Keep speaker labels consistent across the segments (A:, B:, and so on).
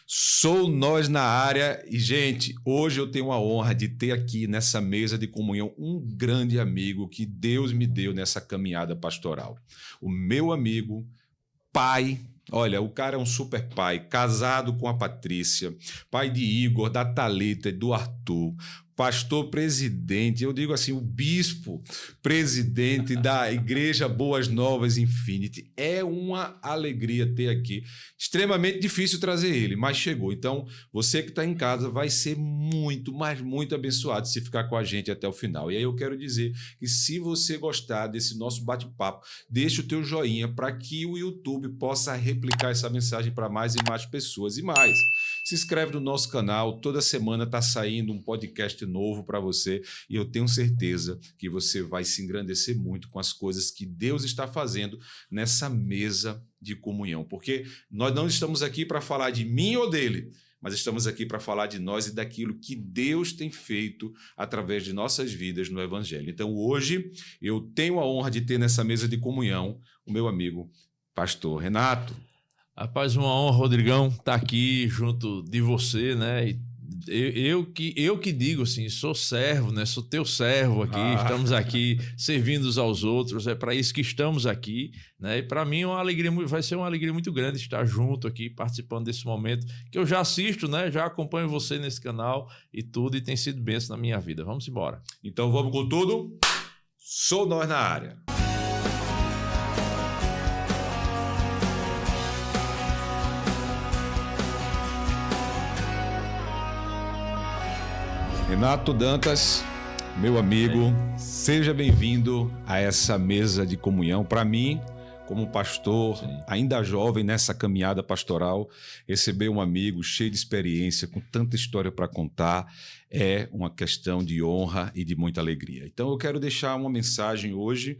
A: Sou nós na área e, gente, hoje eu tenho a honra de ter aqui nessa mesa de comunhão um grande amigo que Deus me deu nessa caminhada pastoral. O meu amigo, pai, olha, o cara é um super pai, casado com a Patrícia, pai de Igor, da Thalita e do Arthur, pastor presidente, eu digo assim, o bispo presidente da Igreja Boas Novas Infinity. É uma alegria ter aqui. Extremamente difícil trazer ele, mas chegou. Então, você que está em casa vai ser muito, mas muito abençoado se ficar com a gente até o final. E aí eu quero dizer que se você gostar desse nosso bate-papo, deixe o teu joinha para que o YouTube possa replicar essa mensagem para mais e mais pessoas. E mais, se inscreve no nosso canal, toda semana está saindo um podcast novo para você e eu tenho certeza que você vai se engrandecer muito com as coisas que Deus está fazendo nessa mesa de comunhão, porque nós não estamos aqui para falar de mim ou dele, mas estamos aqui para falar de nós e daquilo que Deus tem feito através de nossas vidas no Evangelho. Então hoje eu tenho a honra de ter nessa mesa de comunhão o meu amigo pastor Renato.
B: Rapaz, uma honra, Rodrigão, estar aqui junto de você, né? Eu que digo assim, sou servo, né? Sou teu servo aqui, estamos aqui servindo uns aos outros, é para isso que estamos aqui, né? E para mim vai ser uma alegria muito grande estar junto aqui, participando desse momento, que eu já assisto, né? Já acompanho você nesse canal e tudo, e tem sido bênção na minha vida. Vamos embora.
A: Então vamos com tudo. Sou nós na área. Renato Dantas, meu amigo, seja bem-vindo a essa mesa de comunhão. Para mim, como pastor, ainda jovem nessa caminhada pastoral, receber um amigo cheio de experiência, com tanta história para contar, é uma questão de honra e de muita alegria. Então eu quero deixar uma mensagem hoje,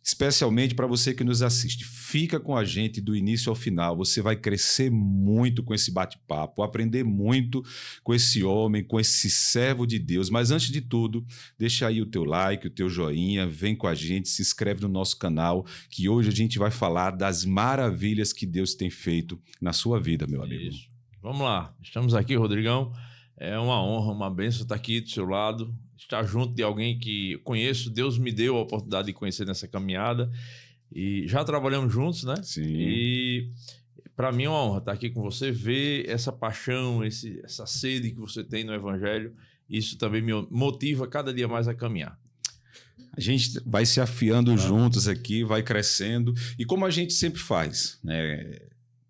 A: especialmente para você que nos assiste. Fica com a gente do início ao final, você vai crescer muito com esse bate-papo, aprender muito com esse homem, com esse servo de Deus. Mas antes de tudo, deixa aí o teu like, o teu joinha, vem com a gente, se inscreve no nosso canal, que hoje a gente vai falar das maravilhas que Deus tem feito na sua vida, meu amigo.
B: Isso. Vamos lá, estamos aqui, Rodrigão. É uma honra, uma bênção estar aqui do seu lado, estar junto de alguém que conheço. Deus me deu a oportunidade de conhecer nessa caminhada e já trabalhamos juntos, né?
A: Sim.
B: E para mim é uma honra estar aqui com você, ver essa paixão, essa sede que você tem no Evangelho. Isso também me motiva cada dia mais a caminhar.
A: A gente vai se afiando juntos aqui, vai crescendo e como a gente sempre faz, né?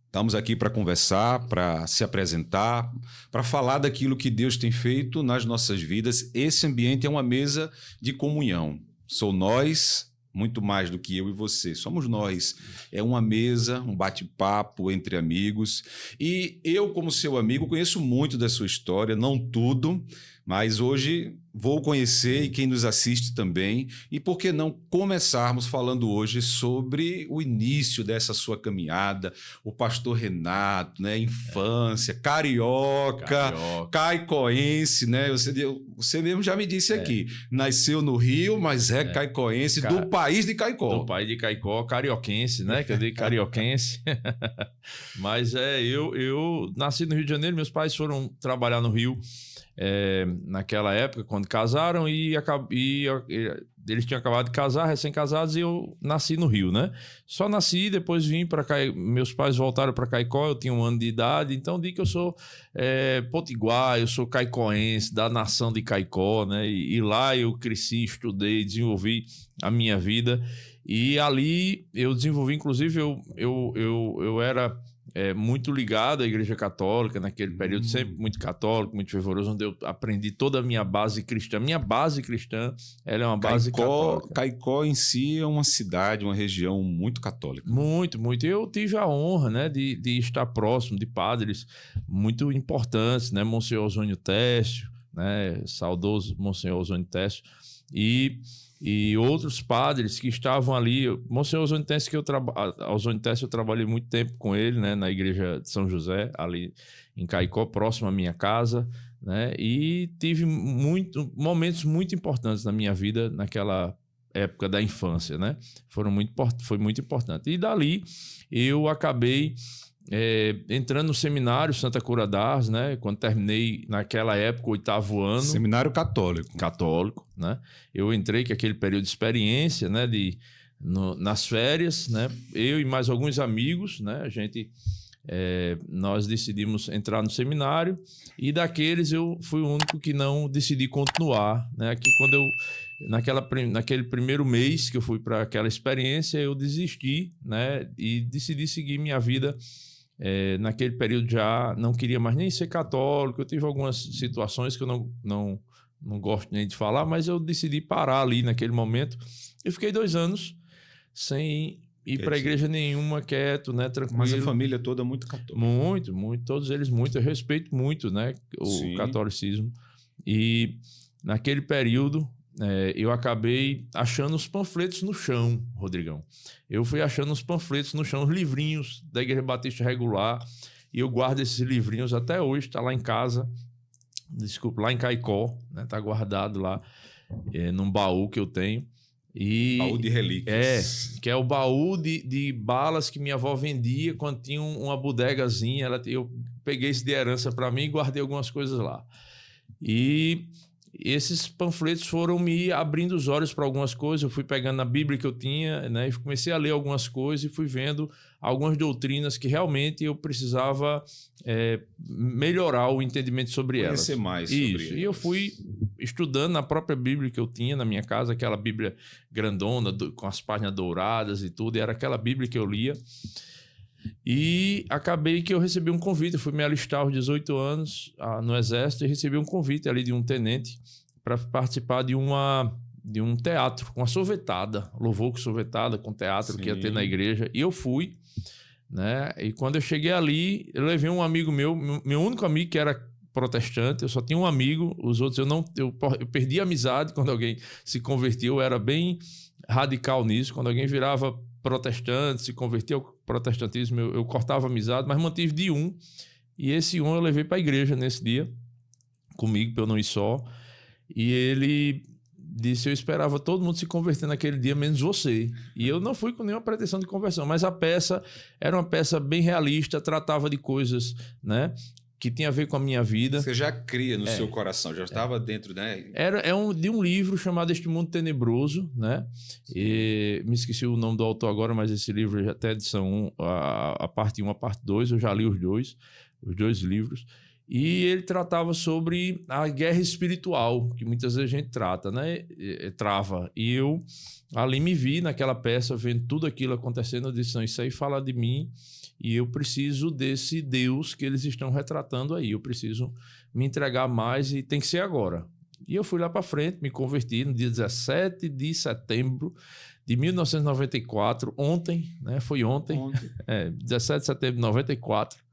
A: Estamos aqui para conversar, para se apresentar, para falar daquilo que Deus tem feito nas nossas vidas. Esse ambiente é uma mesa de comunhão. Sou nós, muito mais do que eu e você. Somos nós. É uma mesa, um bate-papo entre amigos. E eu, como seu amigo, conheço muito da sua história, não tudo, mas hoje vou conhecer e quem nos assiste também. E por que não começarmos falando hoje sobre o início dessa sua caminhada, o pastor Renato, né? Infância, carioca, caicoense, né? Você mesmo já me disse aqui, nasceu no Rio, mas é caicoense, do país de Caicó.
B: Do país de Caicó, carioquense, né? Que eu digo carioquense. Mas eu nasci no Rio de Janeiro, meus pais foram trabalhar no Rio. Naquela época, quando casaram, eles tinham acabado de casar, recém-casados, e eu nasci no Rio, né? Só nasci, depois vim para cá, meus pais voltaram para Caicó, eu tinha 1 ano de idade, então digo que eu sou potiguar, eu sou caicoense, da nação de Caicó, né? E lá eu cresci, estudei, desenvolvi a minha vida, e ali eu desenvolvi, inclusive, eu era muito ligado à Igreja Católica naquele período, sempre muito católico, muito fervoroso, onde eu aprendi toda a minha base cristã. Minha base cristã, ela é uma base católica.
A: Caicó em si é uma cidade, uma região muito católica.
B: Muito, muito. Eu tive a honra, né, de estar próximo de padres muito importantes, né, Monsenhor Osônio Técio, né, saudoso Monsenhor Osônio Técio, e outros padres que estavam ali. Monsenhor Osônio Técio, eu trabalhei muito tempo com ele, né, na igreja de São José, ali em Caicó, próximo à minha casa, né, e tive momentos muito importantes na minha vida naquela época da infância, né, foi muito importante. E dali eu acabei entrando no seminário Santa Cura d'Ars, né? Quando terminei, naquela época, o 8º ano.
A: Seminário católico.
B: Católico, né? Eu entrei com aquele período de experiência, né? Nas férias, né? Eu e mais alguns amigos, né? Nós decidimos entrar no seminário e daqueles eu fui o único que não decidi continuar, né? Que quando naquele primeiro mês que eu fui para aquela experiência, eu desisti, né? E decidi seguir minha vida. Naquele período já não queria mais nem ser católico. Eu tive algumas situações que eu não gosto nem de falar, mas eu decidi parar ali naquele momento. Eu fiquei 2 anos sem ir para igreja nenhuma, quieto, né, tranquilo.
A: Mas a família toda muito católica.
B: Muito, todos eles muito. Eu respeito muito, né, o catolicismo. E naquele período eu acabei achando os panfletos no chão, Rodrigão. Eu fui achando os panfletos no chão, os livrinhos da Igreja Batista Regular, e eu guardo esses livrinhos até hoje, está lá em casa, lá em Caicó, né? Está guardado lá num baú que eu tenho.
A: Baú de relíquias.
B: Que é o baú de balas que minha avó vendia quando tinha uma bodegazinha. Eu peguei isso de herança para mim e guardei algumas coisas lá. E esses panfletos foram me abrindo os olhos para algumas coisas. Eu fui pegando a Bíblia que eu tinha, né, e comecei a ler algumas coisas e fui vendo algumas doutrinas que realmente eu precisava melhorar o entendimento sobre elas.
A: Conhecer mais sobre elas.
B: E eu fui estudando na própria Bíblia que eu tinha na minha casa, aquela Bíblia grandona, com as páginas douradas e tudo, e era aquela Bíblia que eu lia. E acabei que eu recebi um convite. Eu fui me alistar aos 18 anos no Exército e recebi um convite ali de um tenente para participar de um teatro, uma sorvetada, louvor com sorvetada, com teatro. Sim. Que ia ter na igreja. E eu fui, né? E quando eu cheguei ali, eu levei um amigo meu único amigo que era protestante. Eu só tinha um amigo, os outros eu perdi a amizade quando alguém se convertiu. Eu era bem radical nisso. Quando alguém virava protestante, se convertia ao protestantismo, eu cortava amizade, mas mantive de um. E esse eu levei para a igreja nesse dia, comigo, para eu não ir só. E ele disse: eu esperava todo mundo se converter naquele dia, menos você. E eu não fui com nenhuma pretensão de conversão, mas a peça era uma peça bem realista, tratava de coisas, né, que tinha a ver com a minha vida.
A: Você já cria no seu coração, já estava dentro, né?
B: De um livro chamado Este Mundo Tenebroso, né? E me esqueci o nome do autor agora, mas esse livro já até edição 1, a parte 1, a parte 2, eu já li os dois livros. E ele tratava sobre a guerra espiritual, que muitas vezes a gente trata, né? Trava. E eu ali me vi naquela peça, vendo tudo aquilo acontecendo. Eu disse: não, isso aí fala de mim e eu preciso desse Deus que eles estão retratando aí. Eu preciso me entregar mais e tem que ser agora. E eu fui lá para frente, me converti no dia 17 de setembro de 1994, ontem, né? Foi ontem. 17 de setembro de 94.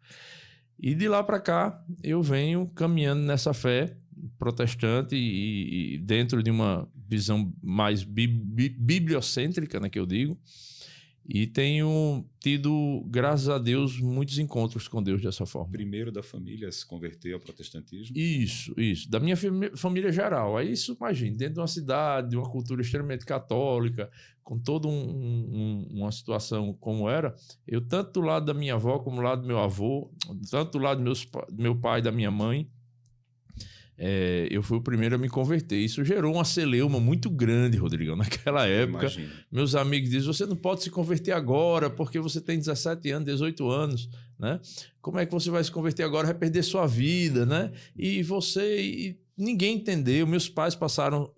B: E de lá para cá, eu venho caminhando nessa fé protestante e dentro de uma visão mais bibliocêntrica, né, que eu digo. E tenho tido, graças a Deus, muitos encontros com Deus dessa forma.
A: Primeiro da família se converter ao protestantismo?
B: Isso. Da minha família geral. Aí isso, imagina, dentro de uma cidade, de uma cultura extremamente católica, com toda uma situação como era, eu tanto do lado da minha avó como do lado do meu avô, tanto do lado do meu pai e da minha mãe, eu fui o primeiro a me converter. Isso gerou uma celeuma muito grande, Rodrigão, naquela época.
A: Imagino.
B: Meus amigos dizem: você não pode se converter agora porque você tem 17 anos, 18 anos, né? Como é que você vai se converter agora? Vai perder sua vida, né? E ninguém entendeu. Meus pais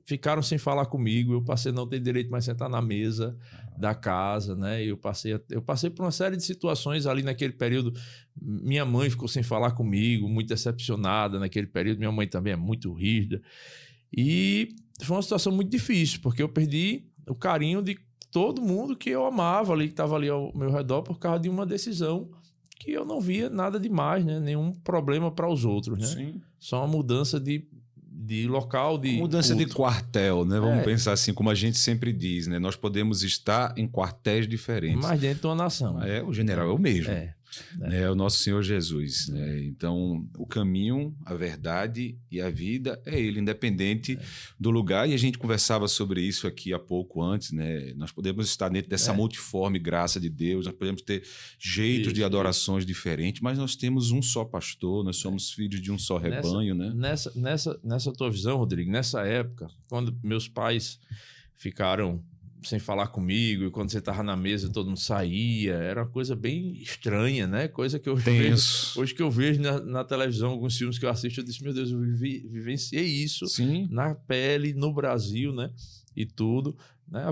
B: ficaram sem falar comigo. Eu passei a não ter direito mais a sentar na mesa da casa, né? Eu passei por uma série de situações ali naquele período. Minha mãe ficou sem falar comigo, muito decepcionada naquele período. Minha mãe também é muito rígida. E foi uma situação muito difícil, porque eu perdi o carinho de todo mundo que eu amava ali, que estava ali ao meu redor, por causa de uma decisão que eu não via nada demais, né? Nenhum problema para os outros, né?
A: Sim.
B: Só uma mudança de local, de
A: mudança
B: culto.
A: De quartel, né? Vamos pensar assim, como a gente sempre diz, né? Nós podemos estar em quartéis diferentes,
B: mas dentro de uma nação.
A: O general é o mesmo. É o nosso Senhor Jesus, né? Então, o caminho, a verdade e a vida é Ele, independente do lugar. E a gente conversava sobre isso aqui há pouco antes, né? Nós podemos estar dentro dessa multiforme graça de Deus, nós podemos ter jeitos de adorações diferentes, mas nós temos um só pastor, nós somos filhos de um só rebanho, né?
B: Nessa tua visão, Rodrigo, nessa época, quando meus pais ficaram sem falar comigo, e quando você estava na mesa todo mundo saía, era uma coisa bem estranha, né? Coisa que hoje que eu vejo na televisão, alguns filmes que eu assisto, eu disse, meu Deus, eu vivenciei isso na pele, no Brasil, né? E tudo. Né?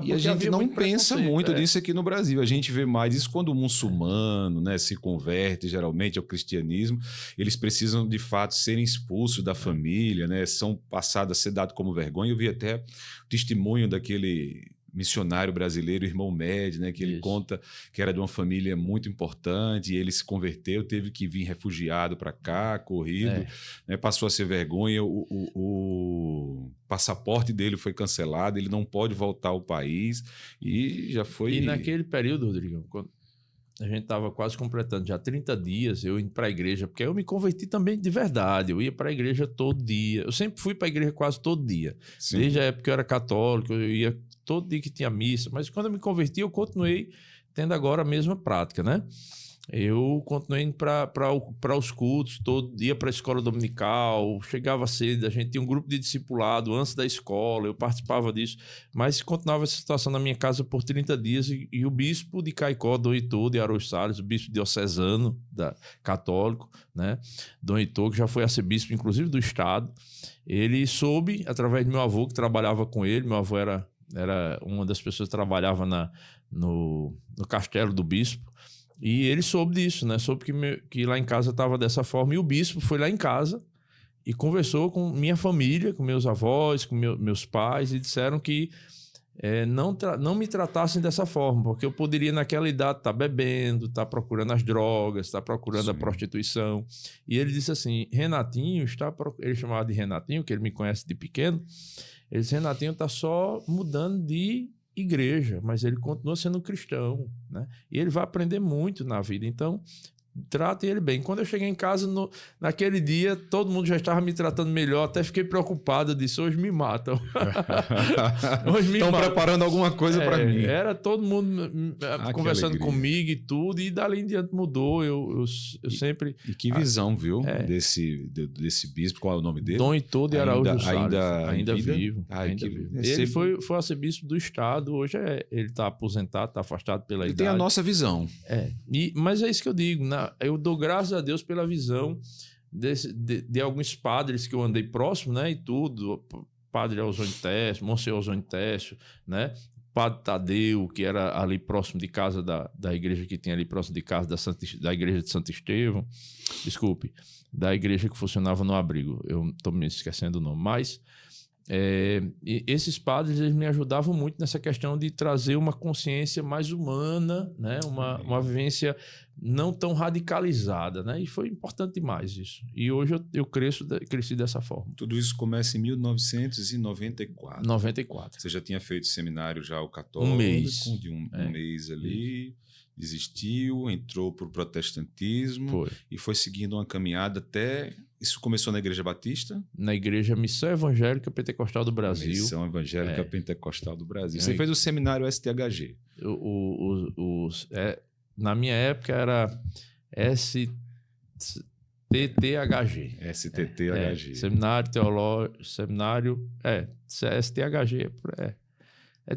A: E a gente não pensa muito nisso aqui no Brasil. A gente vê mais isso quando o muçulmano, né, se converte geralmente ao cristianismo. Eles precisam, de fato, serem expulsos da família, né? São passados a ser dados como vergonha. Eu vi até o testemunho daquele missionário brasileiro, irmão Med, né, que ele conta que era de uma família muito importante e ele se converteu, teve que vir refugiado para cá, corrido, né, passou a ser vergonha, o passaporte dele foi cancelado, ele não pode voltar ao país e já foi...
B: E naquele período, Rodrigo, quando a gente estava quase completando já 30 dias, eu indo para a igreja, porque eu me converti também de verdade, eu ia para a igreja todo dia, eu sempre fui para a igreja quase todo dia, desde a época que eu era católico, eu ia todo dia que tinha missa, mas quando eu me converti, eu continuei tendo agora a mesma prática, né? Eu continuei indo para os cultos, todo dia para a escola dominical, chegava cedo, a gente tinha um grupo de discipulado antes da escola, eu participava disso, mas continuava essa situação na minha casa por 30 dias e o bispo de Caicó, Dom Heitor de Araújo Salles, o bispo diocesano católico, né? Dom Heitor, que já foi arcebispo, inclusive do estado, ele soube, através do meu avô, que trabalhava com ele, meu avô era uma das pessoas que trabalhava no castelo do bispo, e ele soube disso, né? Soube que lá em casa estava dessa forma, e o bispo foi lá em casa e conversou com minha família, com meus avós, com meus pais, e disseram que não me tratassem dessa forma, porque eu poderia naquela idade estar bebendo, estar procurando as drogas, estar procurando a prostituição. E ele disse assim, Renatinho ele chamava de Renatinho, que ele me conhece de pequeno, ele disse, Renatinho está só mudando de igreja, mas ele continua sendo cristão, né? E ele vai aprender muito na vida, então trate ele bem. Quando eu cheguei em casa, naquele dia, todo mundo já estava me tratando melhor, até fiquei preocupado, eu disse, hoje me matam.
A: Estão preparando alguma coisa para mim.
B: Era todo mundo conversando comigo e tudo, e dali em diante mudou, eu sempre...
A: E que visão, viu, desse bispo, qual é o nome dele?
B: Dom Heitor de Araújo Salles. Ainda vivo. Ele foi arcebispo do estado, hoje ele está aposentado, está afastado pela idade.
A: Tem a nossa visão.
B: Mas é isso que eu digo, eu dou graças a Deus pela visão de alguns padres que eu andei próximo, né, e tudo, padre Ausônio Técio, Monsenhor Ausônio Técio, né, padre Tadeu, que era ali próximo de casa da igreja que tinha ali próximo de casa da igreja de Santo Estevão, da igreja que funcionava no abrigo, eu estou me esquecendo o nome, mas e esses padres eles me ajudavam muito nessa questão de trazer uma consciência mais humana, né? uma vivência não tão radicalizada, né? E foi importante demais isso. E hoje eu cresci dessa forma.
A: Tudo isso começa em 1994.
B: 94.
A: Você já tinha feito seminário já o católico?
B: Um mês.
A: De um mês ali, desistiu, entrou para o protestantismo e foi seguindo uma caminhada até... Isso começou na Igreja Batista?
B: Na Igreja Missão Evangélica Pentecostal do Brasil.
A: Missão Evangélica Pentecostal do Brasil. Você fez o seminário STHG.
B: Na minha época era STTHG.
A: STTHG.
B: Seminário Teológico... STHG.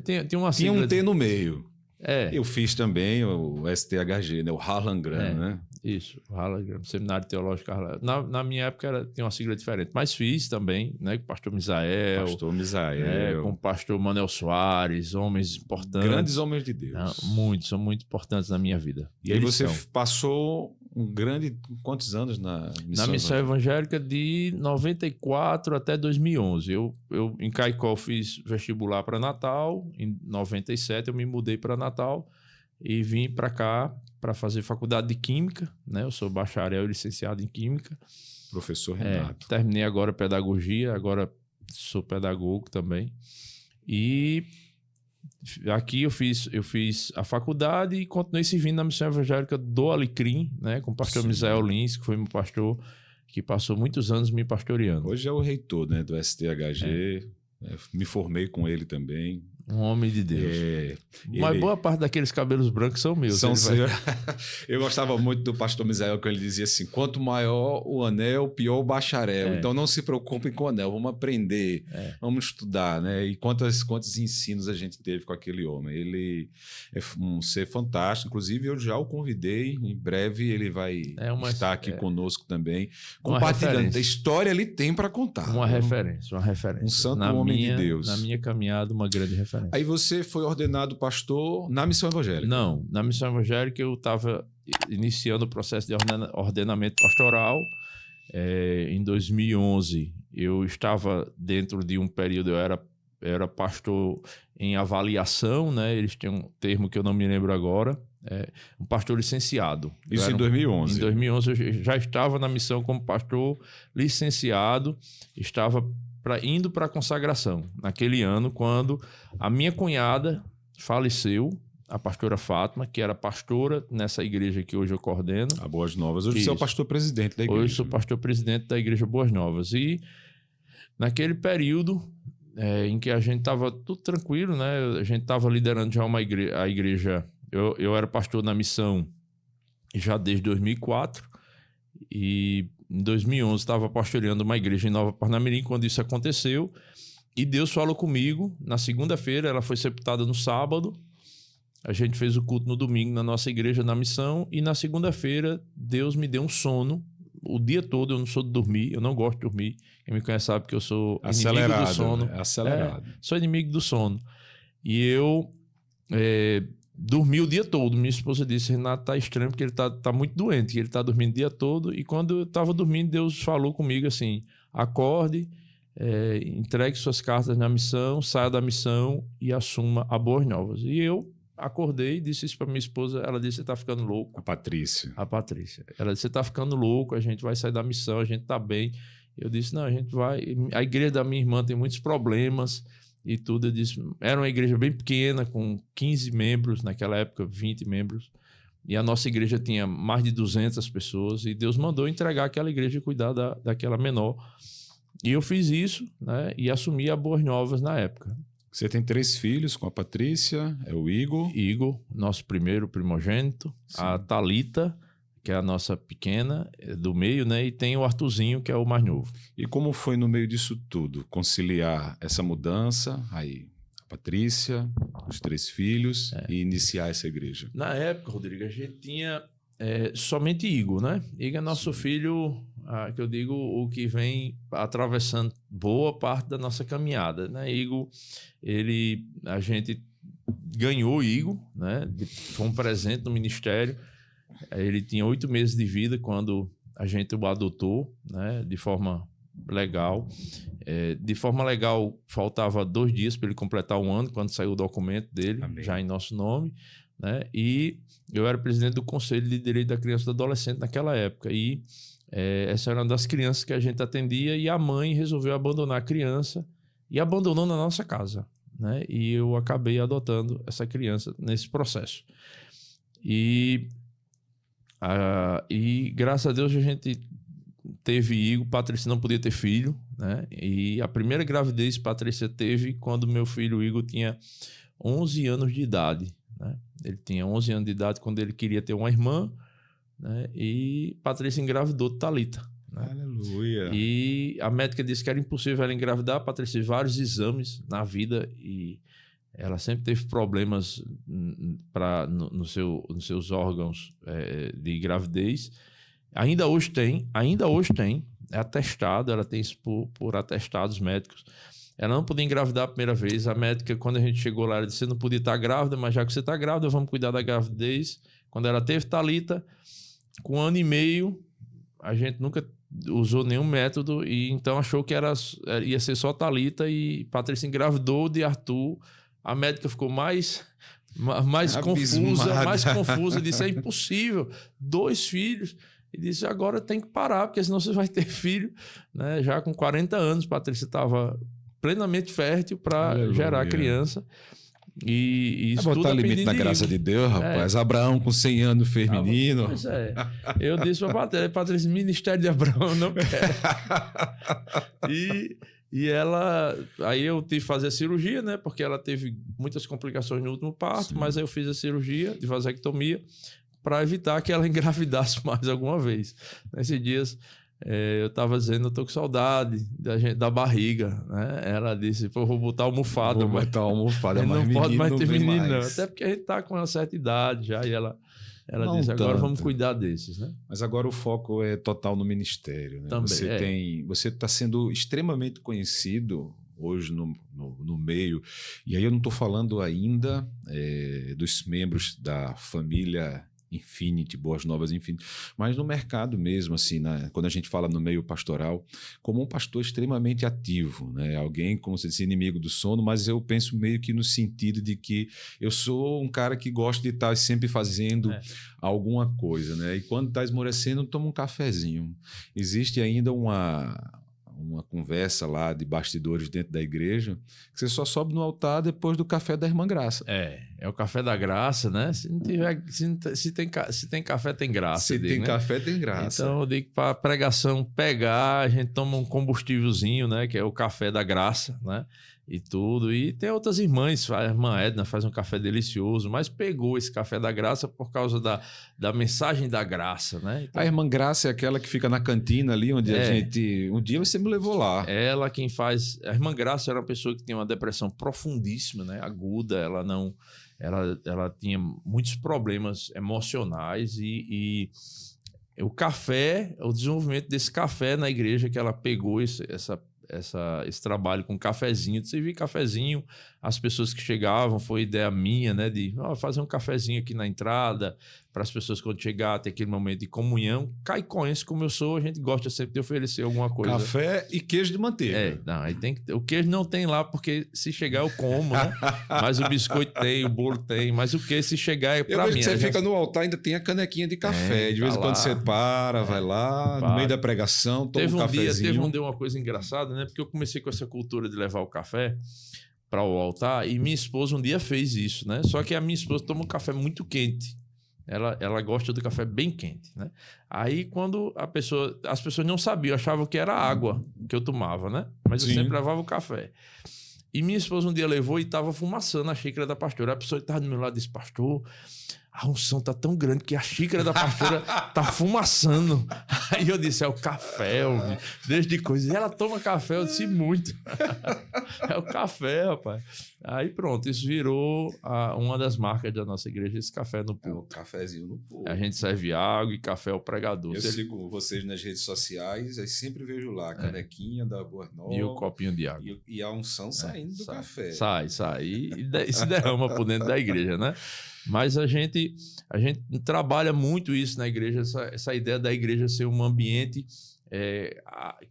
B: Tem uma sigla...
A: Tinha um T no meio.
B: É.
A: Eu fiz também o STHG, né? O Harlan Graham, né?
B: Isso, o Harlan Graham, Seminário Teológico Harlan. Na minha época tinha uma sigla diferente, mas fiz também, né? Com o pastor Misael. Com o pastor Manuel Soares, homens importantes.
A: Grandes homens de Deus.
B: São muito importantes na minha vida.
A: E aí você passou quantos anos na
B: Missão Evangélica? De 94 até 2011. Eu em Caicó fiz vestibular para Natal, em 97 eu me mudei para Natal e vim para cá para fazer faculdade de Química, né? Eu sou bacharel e licenciado em Química.
A: Professor Renato.
B: Terminei agora pedagogia, agora sou pedagogo também. E Aqui eu fiz a faculdade e continuei servindo na Missão Evangélica do Alecrim, né, com o pastor Misael Lins, que foi meu pastor, que passou muitos anos me pastoreando.
A: Hoje é o reitor, né, do STHG. Me formei com ele também.
B: Um homem de Deus. Mas boa parte daqueles cabelos brancos são meus.
A: Eu gostava muito do pastor Misael, quando ele dizia assim, quanto maior o anel, pior o bacharel. Então não se preocupem com o anel, vamos aprender, vamos estudar, né? E quantos ensinos a gente teve com aquele homem. Ele é um ser fantástico, inclusive eu já o convidei, em breve ele vai estar aqui conosco também, compartilhando. A história ele tem para contar.
B: Uma referência.
A: Um santo homem de Deus.
B: Na minha caminhada, uma grande referência.
A: Aí você foi ordenado pastor na Missão Evangélica?
B: Não, na Missão Evangélica eu estava iniciando o processo de ordenamento pastoral. Em 2011 eu estava dentro de um período, eu era pastor em avaliação, né? Eles têm um termo que eu não me lembro agora, um pastor licenciado.
A: Isso em 2011?
B: Em 2011 eu já estava na missão como pastor licenciado, estava indo para a consagração, naquele ano, quando a minha cunhada faleceu, a pastora Fátima, que era pastora nessa igreja que hoje eu coordeno.
A: A Boas Novas. Hoje você é o pastor-presidente da igreja.
B: Hoje sou pastor-presidente da igreja Boas Novas. E naquele período em que a gente estava tudo tranquilo, né? A gente estava liderando já a igreja. Eu era pastor na missão já desde 2004 e em 2011 estava pastoreando uma igreja em Nova Parnamirim quando isso aconteceu, e Deus falou comigo na segunda-feira. Ela foi sepultada no sábado, a gente fez o culto no domingo na nossa igreja na missão, e na segunda-feira Deus me deu um sono o dia todo. Eu não sou de dormir, eu não gosto de dormir, quem me conhece sabe que eu sou inimigo do sono,
A: né? Acelerado.
B: Sou inimigo do sono, e eu dormi o dia todo. Minha esposa disse, Renato, tá estranho porque ele tá muito doente, que ele tá dormindo o dia todo. E quando eu tava dormindo, Deus falou comigo assim, acorde, entregue suas cartas na missão, saia da missão e assuma a Boas Novas. E eu acordei e disse isso para minha esposa. Ela disse, você tá ficando louco.
A: A Patrícia.
B: Ela disse, você tá ficando louco, a gente vai sair da missão, a gente tá bem. Eu disse, não, a gente vai. A igreja da minha irmã tem muitos problemas e tudo. Eu disse, era uma igreja bem pequena, com 15 membros, naquela época 20 membros, e a nossa igreja tinha mais de 200 pessoas, e Deus mandou entregar aquela igreja e cuidar daquela menor. E eu fiz isso, né, e assumi a Boas Novas na época.
A: Você tem 3 filhos com a Patrícia, é o Igor.
B: Igor, nosso primeiro primogênito. Sim. A Thalita, que é a nossa pequena, do meio, né? E tem o Arthurzinho, que é o mais novo.
A: E como foi no meio disso tudo? Conciliar essa mudança, aí a Patrícia, os 3 filhos, e iniciar essa igreja?
B: Na época, Rodrigo, a gente tinha somente Igor, né? Igor é nosso filho, que eu digo, o que vem atravessando boa parte da nossa caminhada, né? Igor, a gente ganhou Igor, né? Foi um presente no ministério. Ele tinha 8 meses de vida quando a gente o adotou, né, de forma legal. De forma legal, faltava 2 dias para ele completar 1 ano, quando saiu o documento dele, Amém. Já em nosso nome, né? E eu era presidente do Conselho de Direito da Criança e do Adolescente naquela época. E essa era uma das crianças que a gente atendia, e a mãe resolveu abandonar a criança e abandonou na nossa casa, né? E eu acabei adotando essa criança nesse processo. E graças a Deus a gente teve Igor. Patrícia não podia ter filho, né? E a primeira gravidez Patrícia teve quando meu filho Igor tinha 11 anos de idade, né? Ele tinha 11 anos de idade quando ele queria ter uma irmã, né? E Patrícia engravidou de Thalita, né?
A: Aleluia!
B: E a médica disse que era impossível ela engravidar. Patrícia fez vários exames na vida e ela sempre teve problemas nos seus órgãos de gravidez. Ainda hoje tem, é atestado, ela tem isso por atestados médicos. Ela não podia engravidar a primeira vez. A médica, quando a gente chegou lá, ela disse, você não podia estar grávida, mas já que você está grávida, vamos cuidar da gravidez. Quando ela teve Thalita, com 1 ano e meio, a gente nunca usou nenhum método, e então achou que ia ser só Thalita, e Patrícia engravidou de Arthur. A médica ficou mais confusa, disse, é impossível, 2 filhos. E disse, agora tem que parar, porque senão você vai ter filho, né? Já com 40 anos, Patrícia estava plenamente fértil para gerar criança. E isso
A: botar
B: tudo
A: limite na graça de Deus, rapaz. Abraão com 100 anos fez menino.
B: Pois é. Eu disse para Patrícia, ministério de Abraão, não quero. E ela... Aí eu tive que fazer a cirurgia, né? Porque ela teve muitas complicações no último parto, mas aí eu fiz a cirurgia de vasectomia para evitar que ela engravidasse mais alguma vez. Nesses dias... eu estava dizendo, eu tô com saudade da barriga, né? Ela disse, pô, vou botar almofada.
A: Vou botar almofada,
B: mas não pode mais ter menino, não.
A: Mais.
B: Até porque a gente tá com uma certa idade já, e ela
A: não
B: disse, agora
A: tanto.
B: vamos cuidar desses, né?
A: Mas agora o foco é total no ministério, né?
B: Também,
A: você está sendo extremamente conhecido hoje no meio, e aí eu não estou falando ainda dos membros da família Infinity, Boas Novas Infinity, mas no mercado mesmo, assim, quando a gente fala no meio pastoral, como um pastor extremamente ativo, né? Alguém, como você disse, inimigo do sono, mas eu penso meio que no sentido de que eu sou um cara que gosta de estar sempre fazendo alguma coisa, né? E quando está esmorecendo, toma um cafezinho. Existe ainda uma conversa lá de bastidores dentro da igreja, que você só sobe no altar depois do café da Irmã Graça.
B: É o café da graça, né? Se tem café, tem graça.
A: Se tem café, tem graça.
B: Então eu digo para a pregação pegar, a gente toma um combustívelzinho, né? Que é o café da graça, né? E tudo. E tem outras irmãs, a irmã Edna faz um café delicioso, mas pegou esse café da graça por causa da mensagem da graça, né? Então,
A: a irmã Graça é aquela que fica na cantina ali, onde a gente... Um dia você me levou lá.
B: Ela quem faz... A irmã Graça era uma pessoa que tinha uma depressão profundíssima, né? Aguda, ela não... Ela tinha muitos problemas emocionais e o café, o desenvolvimento desse café na igreja, que ela pegou esse trabalho com cafezinho, de servir cafezinho, as pessoas que chegavam, foi ideia minha, né, de fazer um cafezinho aqui na entrada, para as pessoas quando chegar, ter aquele momento de comunhão. Caicoense, como eu sou, a gente gosta sempre de oferecer alguma coisa.
A: Café e queijo de manteiga.
B: Não, aí tem que... O queijo não tem lá, porque se chegar eu como, né? Mas o biscoito tem, o bolo tem, mas o queijo se chegar é para mim.
A: Você fica no altar, ainda tem a canequinha de café. De vez em quando você vai lá, no meio da pregação, toma um cafezinho.
B: Teve uma coisa engraçada, né? Porque eu comecei com essa cultura de levar o café para o altar e minha esposa um dia fez isso, né? Só que a minha esposa toma um café muito quente. Ela gosta do café bem quente, né? Aí quando as pessoas não sabiam, achavam que era água que eu tomava, né? Mas eu sempre levava o café. E minha esposa um dia levou e estava fumaçando a xícara da pastora. A pessoa que estava do meu lado disse, pastor, a unção tá tão grande que a xícara da pastora tá fumaçando. Aí eu disse, é o café, desde coisa. E ela toma café, eu disse, muito. É o café, rapaz. Aí pronto, isso virou uma das marcas da nossa igreja, esse café no povo.
A: É o cafezinho no povo.
B: A gente serve água e café ao pregador.
A: Eu sigo vocês nas redes sociais, aí sempre vejo lá a canequinha da Boa Nova.
B: E o copinho de água.
A: E a unção saindo do café.
B: Sai. E se derrama por dentro da igreja, né? Mas a gente trabalha muito isso na igreja, essa ideia da igreja ser um ambiente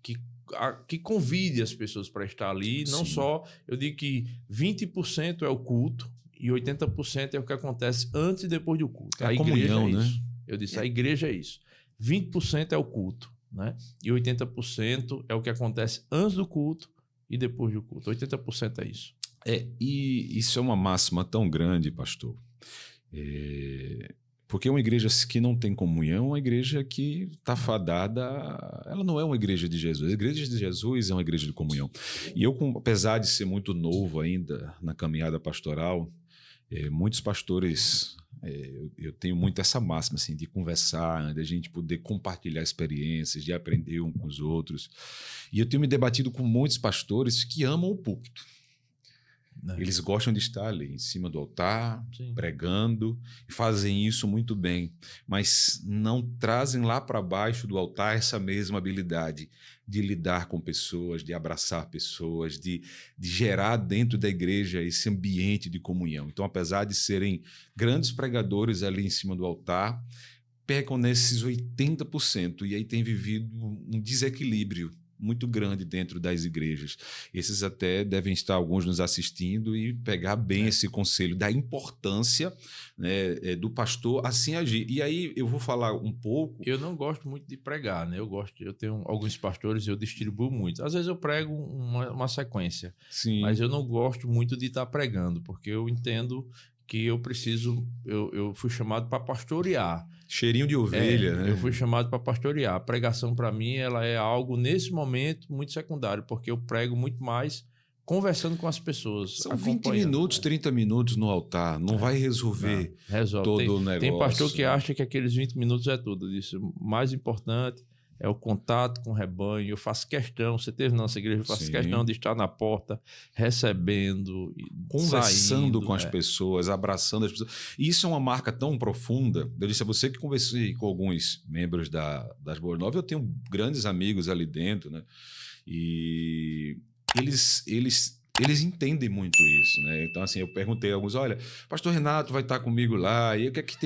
B: que convide as pessoas para estar ali. Não só, eu digo que 20% é o culto e 80% é o que acontece antes e depois do culto.
A: A igreja comunhão,
B: é isso.
A: Né?
B: Eu disse, a igreja é isso. 20% é o culto, né? E 80% é o que acontece antes do culto e depois do culto. 80% é isso.
A: E isso é uma máxima tão grande, pastor. Porque uma igreja que não tem comunhão é uma igreja que está fadada. Ela não é uma igreja de Jesus. A igreja de Jesus é uma igreja de comunhão. E eu, apesar de ser muito novo ainda na caminhada pastoral, muitos pastores, eu tenho muito essa máxima assim, de conversar, de a gente poder compartilhar experiências, de aprender uns com os outros. E eu tenho me debatido com muitos pastores que amam o púlpito. Eles gostam de estar ali em cima do altar, pregando, e fazem isso muito bem, mas não trazem lá para baixo do altar essa mesma habilidade de lidar com pessoas, de abraçar pessoas, de gerar dentro da igreja esse ambiente de comunhão. Então, apesar de serem grandes pregadores ali em cima do altar, pecam nesses 80% e aí tem vivido um desequilíbrio muito grande dentro das igrejas. Esses até devem estar alguns nos assistindo e pegar bem esse conselho da importância, né, do pastor assim agir. E aí eu vou falar um pouco...
B: Eu não gosto muito de pregar, né? Eu tenho alguns pastores e eu distribuo muito. Às vezes eu prego uma sequência,
A: Sim.
B: mas eu não gosto muito de estar pregando, porque eu entendo que eu fui chamado para pastorear.
A: Cheirinho de ovelha, né?
B: Eu fui chamado para pastorear. A pregação, para mim, ela é algo, nesse momento, muito secundário, porque eu prego muito mais conversando com as pessoas.
A: São 20 minutos, 30 minutos no altar. Não vai resolver todo o negócio.
B: Tem pastor que acha que aqueles 20 minutos é tudo. Eu disse, o mais importante é o contato com o rebanho. Eu faço questão, você teve na nossa igreja, eu faço questão de estar na porta, recebendo,
A: conversando com as pessoas, abraçando as pessoas. E isso é uma marca tão profunda. Eu disse a você que conversei com alguns membros das Boas Novas, eu tenho grandes amigos ali dentro, né? E eles entendem muito isso, né? Então, assim, eu perguntei a alguns, olha, pastor Renato vai estar comigo lá, e o que é que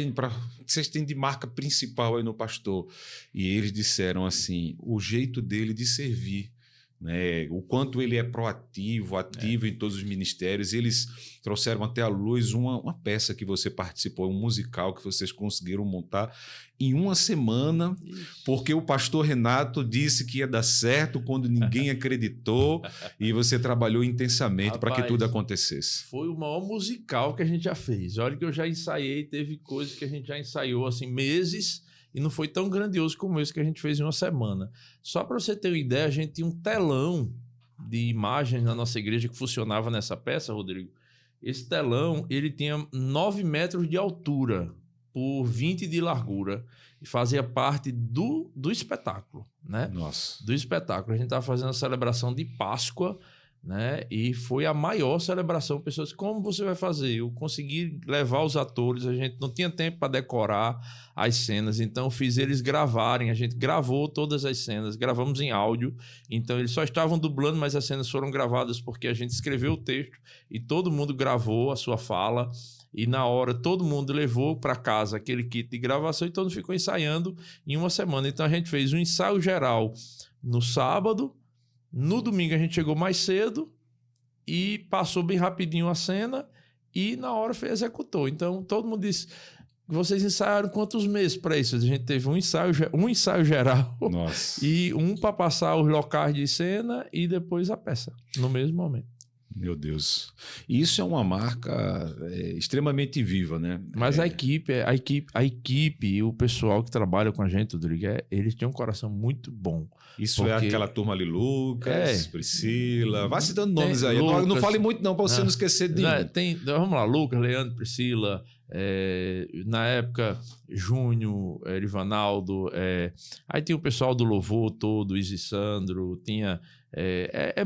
A: vocês têm de marca principal aí no pastor? E eles disseram assim, o jeito dele de servir, né? O quanto ele é proativo, ativo em todos os ministérios. Eles trouxeram até à luz uma peça que você participou, um musical que vocês conseguiram montar em uma semana, porque o pastor Renato disse que ia dar certo quando ninguém acreditou e você trabalhou intensamente para que tudo acontecesse.
B: Foi o maior musical que a gente já fez. Olha que eu já ensaiei, teve coisas que a gente já ensaiou assim meses, e não foi tão grandioso como esse que a gente fez em uma semana. Só para você ter uma ideia, a gente tinha um telão de imagens na nossa igreja que funcionava nessa peça, Rodrigo. Esse telão, ele tinha 9 metros de altura por 20 de largura e fazia parte do espetáculo, né?
A: Nossa.
B: Do espetáculo. A gente estava fazendo a celebração de Páscoa, né? E foi a maior celebração. Pessoas, como você vai fazer? Eu consegui levar os atores, a gente não tinha tempo para decorar as cenas, então fiz eles gravarem, a gente gravou todas as cenas, gravamos em áudio, então eles só estavam dublando, mas as cenas foram gravadas porque a gente escreveu o texto e todo mundo gravou a sua fala, e na hora todo mundo levou para casa aquele kit de gravação e todo mundo ficou ensaiando em uma semana. Então a gente fez um ensaio geral no sábado. No domingo a gente chegou mais cedo e passou bem rapidinho a cena e na hora executou. Então todo mundo disse, vocês ensaiaram quantos meses para isso? A gente teve um ensaio geral.
A: Nossa.
B: E um para passar os locais de cena e depois a peça, no mesmo momento.
A: Meu Deus. E isso é uma marca extremamente viva, né?
B: Mas a equipe, o pessoal que trabalha com a gente, Rodrigo, eles têm um coração muito bom.
A: Isso é aquela turma ali, Lucas, Priscila. Vai se dando nomes aí. Lucas, não fale muito não, para você não esquecer de
B: vamos lá, Lucas, Leandro, Priscila, na época, Júnior, Erivanaldo, aí tinha o pessoal do Louvor todo, Izzy Sandro, tinha...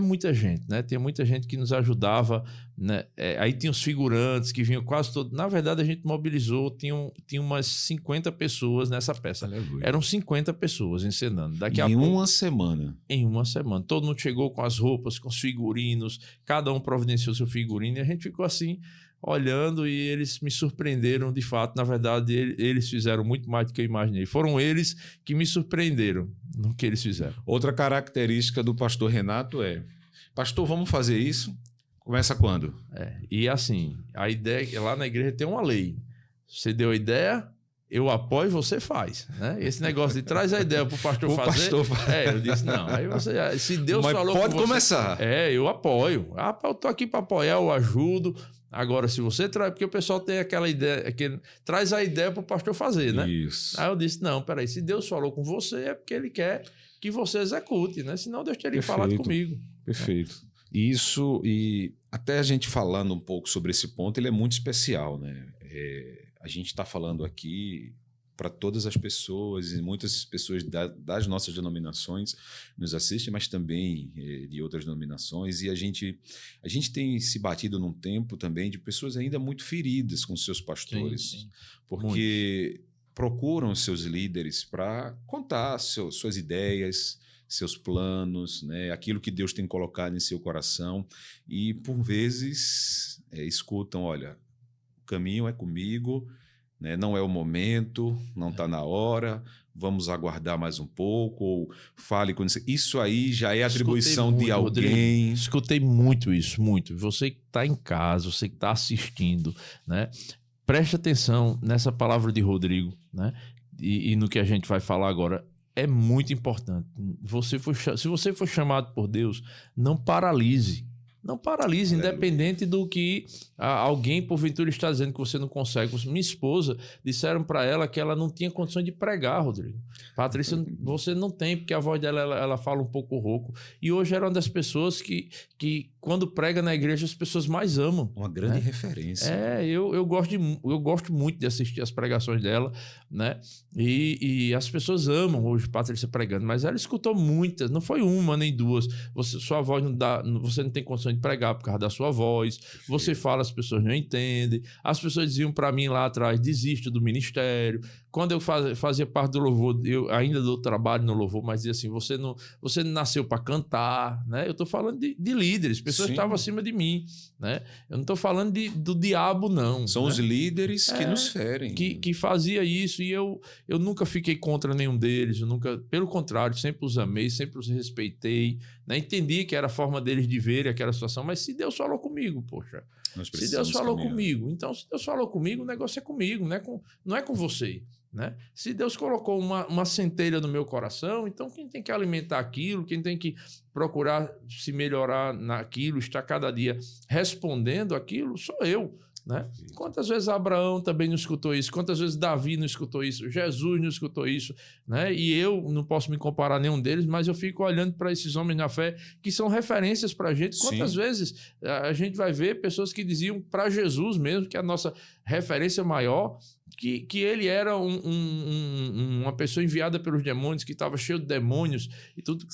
B: muita gente, né? Tinha muita gente que nos ajudava, né? Aí tinha os figurantes que vinham quase todos. Na verdade, a gente mobilizou, tinha umas 50 pessoas nessa peça.
A: Aleluia.
B: Eram 50 pessoas encenando. Em uma semana. Todo mundo chegou com as roupas, com os figurinos, cada um providenciou seu figurino, e a gente ficou assim, olhando, e eles me surpreenderam de fato. Na verdade, eles fizeram muito mais do que eu imaginei. Foram eles que me surpreenderam no que eles fizeram.
A: Outra característica do pastor Renato pastor, vamos fazer isso? Começa quando?
B: E assim, a ideia é que lá na igreja tem uma lei. Você deu a ideia, eu apoio, você faz, né? Esse negócio de traz a ideia para o pastor fazer. Eu disse, não. Aí você, se Deus
A: Mas
B: falou
A: pode
B: com você,
A: começar.
B: Eu apoio. Eu tô aqui para apoiar, eu ajudo. Agora, se você traz, porque o pessoal tem aquela ideia, traz a ideia para o pastor fazer, né?
A: Isso.
B: Aí eu disse, não, peraí, se Deus falou com você, é porque ele quer que você execute, né? Senão Deus teria falado comigo.
A: Perfeito. Isso, e até a gente falando um pouco sobre esse ponto, ele é muito especial, né? A gente está falando aqui para todas as pessoas, e muitas pessoas das nossas denominações nos assistem, mas também de outras denominações, e a gente tem se batido num tempo também de pessoas ainda muito feridas com seus pastores,
B: sim.
A: porque procuram seus líderes para contar suas ideias, seus planos, né? Aquilo que Deus tem colocado em seu coração, e por vezes escutam, olha, o caminho é comigo, né? Não é o momento, não está na hora, vamos aguardar mais um pouco, ou fale com isso aí já é atribuição
B: Escutei
A: de
B: muito,
A: alguém.
B: Rodrigo, escutei muito isso, muito. Você que está em casa, você que está assistindo, né? Preste atenção nessa palavra de Rodrigo, né? E no que a gente vai falar agora. É muito importante. Se você for chamado por Deus, não paralise. Não paralise,
A: Aleluia.
B: Independente do que alguém, porventura, está dizendo que você não consegue. Minha esposa, disseram para ela que ela não tinha condições de pregar, Rodrigo. Patrícia, você não tem, porque a voz dela, ela fala um pouco rouco. E hoje era uma das pessoas que quando prega na igreja, as pessoas mais amam.
A: Uma grande referência.
B: Eu gosto muito de assistir as pregações dela, né? E as pessoas amam hoje Patrícia pregando, mas ela escutou muitas, não foi uma nem duas. Sua voz não dá, você não tem condições de pregar por causa da sua voz. Você fala, as pessoas não entendem. As pessoas diziam para mim lá atrás, desiste do ministério. Quando eu fazia parte do louvor, eu ainda dou trabalho no louvor, mas dizia assim, você não nasceu para cantar, né? Eu estou falando de líderes, pessoas que estavam acima de mim, né? Eu não estou falando do diabo, não.
A: São, né, os líderes que nos ferem.
B: Que fazia isso, e eu nunca fiquei contra nenhum deles, pelo contrário, sempre os amei, sempre os respeitei, né? Entendi que era a forma deles de ver aquela situação, mas se Deus falou comigo, poxa, se Deus falou comigo, então se Deus falou comigo, o negócio é comigo, não é com você. Né? Se Deus colocou uma centelha no meu coração, então quem tem que alimentar aquilo, quem tem que procurar se melhorar naquilo, estar cada dia respondendo aquilo, sou eu. Né? Quantas vezes Abraão também não escutou isso? Quantas vezes Davi não escutou isso? Jesus não escutou isso? Né? E eu não posso me comparar a nenhum deles, mas eu fico olhando para esses homens na fé que são referências para a gente. Quantas vezes a gente vai ver pessoas que diziam para Jesus mesmo, que é a nossa referência maior, que ele era uma pessoa enviada pelos demônios, que estava cheio de demônios e tudo.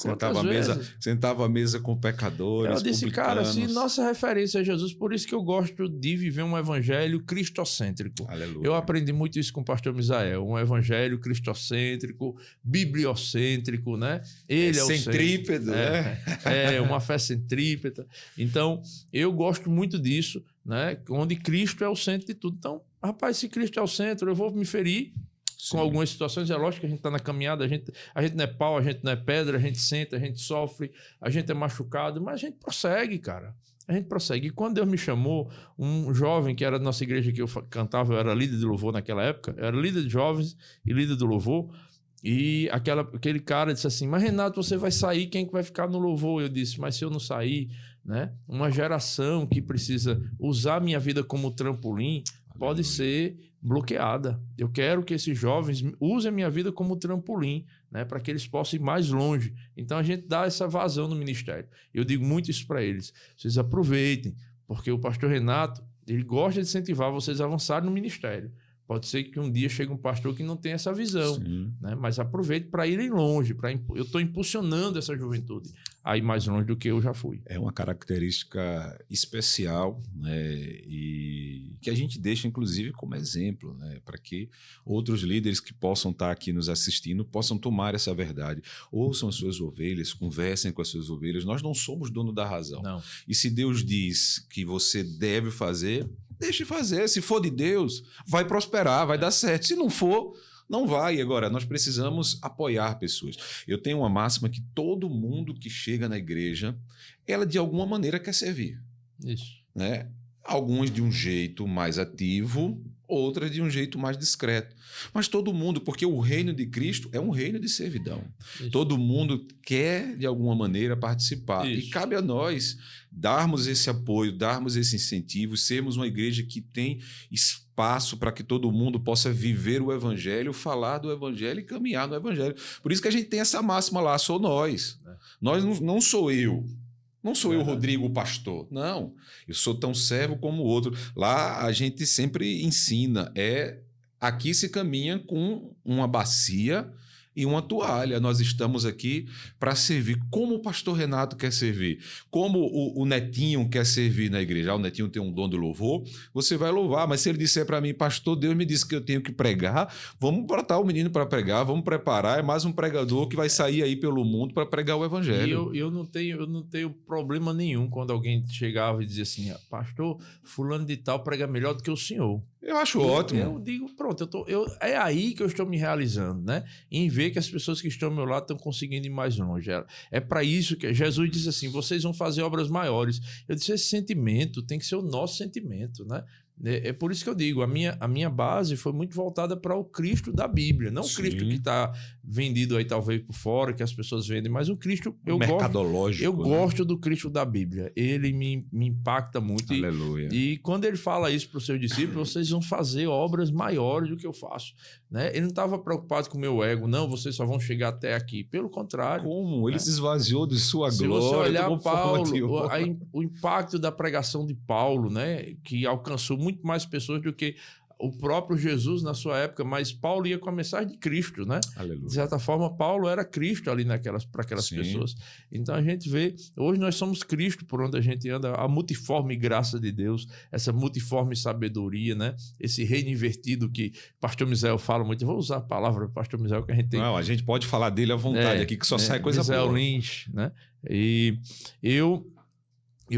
A: Sentava à mesa com pecadores,
B: eu disse,
A: publicanos.
B: cara, se nossa referência é Jesus, por isso que eu gosto de viver um evangelho cristocêntrico.
A: Aleluia.
B: Eu aprendi muito isso com o pastor Misael, um evangelho cristocêntrico, bibliocêntrico, né? Ele é o
A: centrípedo, né?
B: Uma fé centrípeta. Então, eu gosto muito disso, né? Onde Cristo é o centro de tudo. Então, rapaz, se Cristo é o centro, eu vou me ferir com algumas situações. É lógico que a gente está na caminhada, a gente não é pau, a gente não é pedra, a gente senta, a gente sofre, a gente é machucado, mas a gente prossegue, cara. A gente prossegue. E quando Deus me chamou, um jovem que era da nossa igreja, que eu cantava, eu era líder de louvor naquela época, eu era líder de jovens e líder do louvor, e aquele cara disse assim, mas Renato, você vai sair, quem que vai ficar no louvor? Eu disse, mas se eu não sair, né? Uma geração que precisa usar a minha vida como trampolim pode ser bloqueada. Eu quero que esses jovens usem a minha vida como trampolim, né, para que eles possam ir mais longe. Então a gente dá essa vazão no ministério. Eu digo muito isso para eles. Vocês aproveitem, porque o pastor Renato, ele gosta de incentivar vocês a avançarem no ministério. Pode ser que um dia chegue um pastor que não tenha essa visão, né? Mas aproveite para irem longe. Eu estou impulsionando essa juventude a ir mais longe do que eu já fui.
A: É uma característica especial, né? E que a gente deixa, inclusive, como exemplo, né? Para que outros líderes que possam estar aqui nos assistindo possam tomar essa verdade. Ouçam as suas ovelhas, conversem com as suas ovelhas. Nós não somos dono da razão.
B: Não.
A: E se Deus diz que você deve fazer, deixe fazer. Se for de Deus, vai prosperar, vai dar certo. Se não for, não vai. Agora, nós precisamos apoiar pessoas. Eu tenho uma máxima que todo mundo que chega na igreja, ela de alguma maneira quer servir.
B: Isso.
A: Né? Alguns de um jeito mais ativo, outras de um jeito mais discreto. Mas todo mundo, porque o reino de Cristo é um reino de servidão. Isso. Todo mundo quer, de alguma maneira, participar. Isso. E cabe a nós darmos esse apoio, darmos esse incentivo, sermos uma igreja que tem espaço para que todo mundo possa viver o evangelho, falar do evangelho e caminhar no evangelho. Por isso que a gente tem essa máxima lá, sou nós. Nós não sou eu. Não sou eu, Rodrigo, o pastor. Não, eu sou tão servo como o outro. Lá a gente sempre ensina. Aqui se caminha com uma bacia e uma toalha. Nós estamos aqui para servir como o pastor Renato quer servir, como o Netinho quer servir na igreja. O Netinho tem um dom de louvor, você vai louvar, mas se ele disser para mim, pastor, Deus me disse que eu tenho que pregar, vamos botar o menino para pregar, vamos preparar, é mais um pregador que vai sair aí pelo mundo para pregar o evangelho.
B: E eu não tenho problema nenhum quando alguém chegava e dizia assim, pastor, fulano de tal prega melhor do que o senhor.
A: Eu acho ótimo.
B: Eu digo, pronto, é aí que eu estou me realizando, né? Em ver que as pessoas que estão ao meu lado estão conseguindo ir mais longe. É para isso que Jesus disse assim, vocês vão fazer obras maiores. Eu disse, esse sentimento tem que ser o nosso sentimento, né? É por isso que eu digo, a minha base foi muito voltada para o Cristo da Bíblia, não o Cristo que está vendido aí talvez por fora, que as pessoas vendem, mas o Cristo...
A: mercadológico.
B: Eu gosto do Cristo da Bíblia, ele me impacta muito.
A: Aleluia.
B: E quando ele fala isso para os seus discípulos, vocês vão fazer obras maiores do que eu faço. Né? Ele não estava preocupado com o meu ego, não, vocês só vão chegar até aqui. Pelo contrário.
A: Como? Ele se esvaziou de sua glória.
B: Se você olhar Paulo, o impacto da pregação de Paulo, né, que alcançou muito mais pessoas do que o próprio Jesus na sua época, mas Paulo ia com a mensagem de Cristo, né?
A: Aleluia.
B: De certa forma, Paulo era Cristo ali para aquelas pessoas. Então a gente vê, hoje nós somos Cristo por onde a gente anda, a multiforme graça de Deus, essa multiforme sabedoria, né? Esse reino invertido que pastor Misael fala muito. Eu vou usar a palavra do pastor Misael que a gente tem.
A: Não, a gente pode falar dele à vontade aqui, que só sai coisa
B: Misael
A: boa.
B: Lynch, né? E eu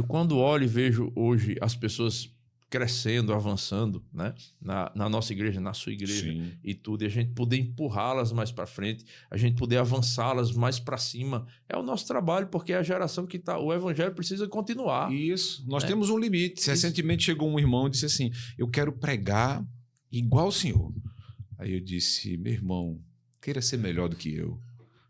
B: quando olho e vejo hoje as pessoas crescendo, avançando, né? Na nossa igreja, na sua igreja e tudo, e a gente poder empurrá-las mais para frente, a gente poder avançá-las mais para cima, é o nosso trabalho, porque é a geração que o evangelho precisa continuar.
A: Isso, nós temos um limite. Recentemente chegou um irmão e disse assim, eu quero pregar igual o senhor. Aí eu disse, meu irmão, queira ser melhor do que eu.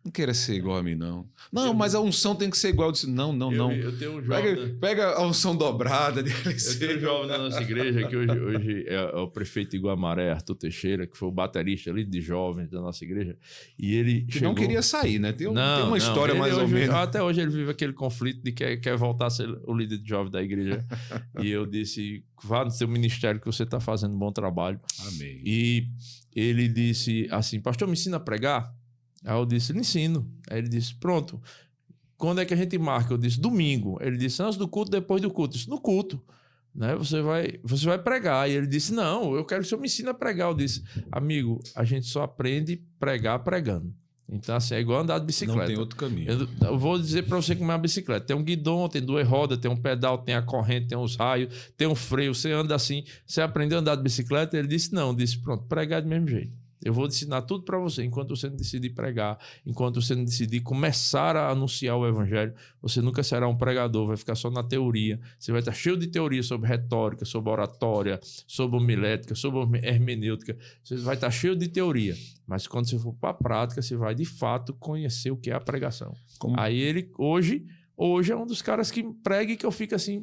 A: Não queira ser igual a mim, não. Não, mas a unção tem que ser igual. Eu disse, não.
B: Eu tenho um jovem...
A: Pega a unção dobrada.
B: Eu tenho um jovem na nossa igreja que hoje é o prefeito de Guamaré, Arthur Teixeira, que foi o baterista ali de jovens da nossa igreja. E ele chegou...
A: não queria sair, né? Tem uma história mais ou menos.
B: Até hoje ele vive aquele conflito de que quer voltar a ser o líder de jovem da igreja. E eu disse, vá no seu ministério que você está fazendo um bom trabalho.
A: Amém.
B: E ele disse assim, pastor, me ensina a pregar? Aí eu disse, lhe ensino. Aí ele disse, pronto, quando é que a gente marca? Eu disse, domingo. Ele disse, antes do culto, depois do culto. Eu disse, no culto, né? Você vai pregar. E ele disse, não, eu quero que o senhor me ensine a pregar. Eu disse, amigo, a gente só aprende a pregar pregando. Então, assim, é igual andar de bicicleta.
A: Não tem outro caminho.
B: Eu vou dizer para você como é uma bicicleta. Tem um guidão, tem duas rodas, tem um pedal, tem a corrente, tem os raios, tem um freio. Você anda assim, você aprendeu a andar de bicicleta? Ele disse, não. Eu disse, pronto, pregar do mesmo jeito. Eu vou ensinar tudo para você. Enquanto você não decidir pregar, enquanto você não decidir começar a anunciar o evangelho, você nunca será um pregador, vai ficar só na teoria. Você vai estar cheio de teoria sobre retórica, sobre oratória, sobre homilética, sobre hermenêutica. Você vai estar cheio de teoria. Mas quando você for para a prática, você vai de fato conhecer o que é a pregação. Aí ele, hoje é um dos caras que prega e que eu fico assim...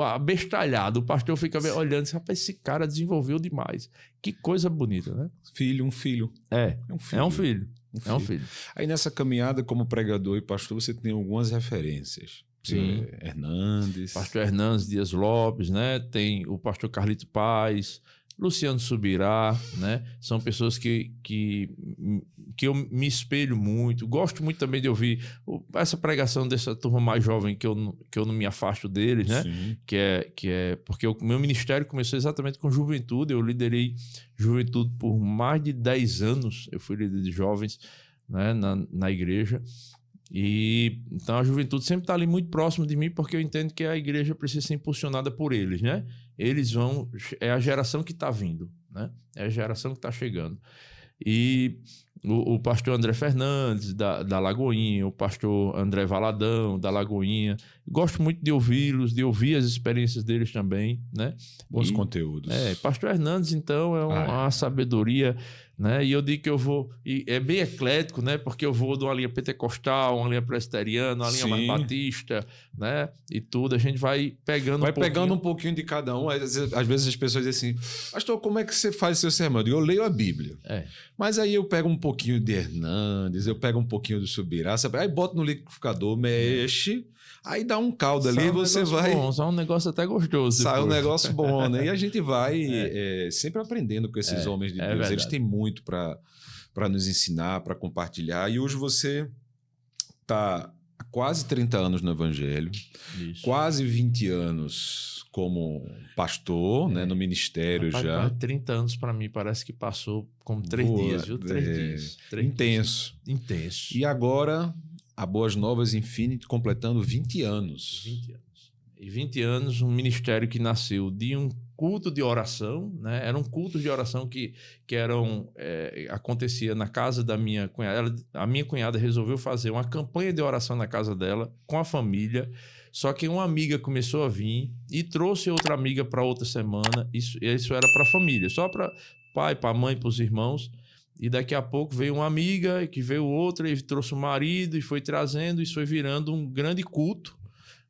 B: abestalhado, o pastor fica olhando e rapaz, esse cara desenvolveu demais, que coisa bonita, né?
A: Um filho.
B: É um filho.
A: Aí nessa caminhada como pregador e pastor você tem algumas referências.
B: Sim.
A: Hernandes,
B: pastor Hernandes Dias Lopes, né? Tem o pastor Carlito Paz, Luciano Subirá, né? São pessoas que eu me espelho muito. Gosto muito também de ouvir essa pregação dessa turma mais jovem que eu não me afasto deles, né?
A: Sim.
B: Que é porque o meu ministério começou exatamente com juventude. Eu liderei juventude por mais de 10 anos. Eu fui líder de jovens, né? na igreja. E então a juventude sempre está ali muito próximo de mim, porque eu entendo que a igreja precisa ser impulsionada por eles, né? É a geração que está vindo, né? É a geração que está chegando. E o pastor André Fernandes, da Lagoinha, o pastor André Valadão, da Lagoinha. Gosto muito de ouvi-los, de ouvir as experiências deles também, né?
A: Bons conteúdos.
B: Pastor Hernandes, então, é uma sabedoria, né? E eu digo que eu vou... E é bem eclético, né? Porque eu vou de uma linha pentecostal, uma linha presbiteriana, uma linha mais batista, né? E tudo. A gente vai pegando
A: pegando um pouquinho de cada um. Às vezes as pessoas dizem assim, pastor, como é que você faz seu sermão? Eu leio a Bíblia. Mas aí eu pego um pouquinho de Hernandes, eu pego um pouquinho do Subirá, aí boto no liquidificador, mexe... Aí dá um caldo ali e você vai...
B: Sai um negócio até gostoso.
A: Sai um negócio bom, né? E a gente vai sempre aprendendo com esses homens de Deus.
B: Verdade.
A: Eles têm muito para nos ensinar, para compartilhar. E hoje você está há quase 30 anos no Evangelho.
B: Isso.
A: Quase 20 anos como pastor, né? No ministério.
B: Rapaz,
A: já.
B: 30 anos para mim parece que passou como 3 dias, viu? 3 dias.
A: Intenso.
B: Intenso.
A: E agora... A Boas Novas Infinity completando 20 anos.
B: 20 anos. 20 anos, um ministério que nasceu de um culto de oração, né? Era um culto de oração que acontecia na casa da minha cunhada. A minha cunhada resolveu fazer uma campanha de oração na casa dela, com a família, só que uma amiga começou a vir e trouxe outra amiga para outra semana. Isso era para a família, só para pai, para a mãe, para os irmãos. E daqui a pouco veio uma amiga, que veio outra, e trouxe o marido, e foi trazendo, isso foi virando um grande culto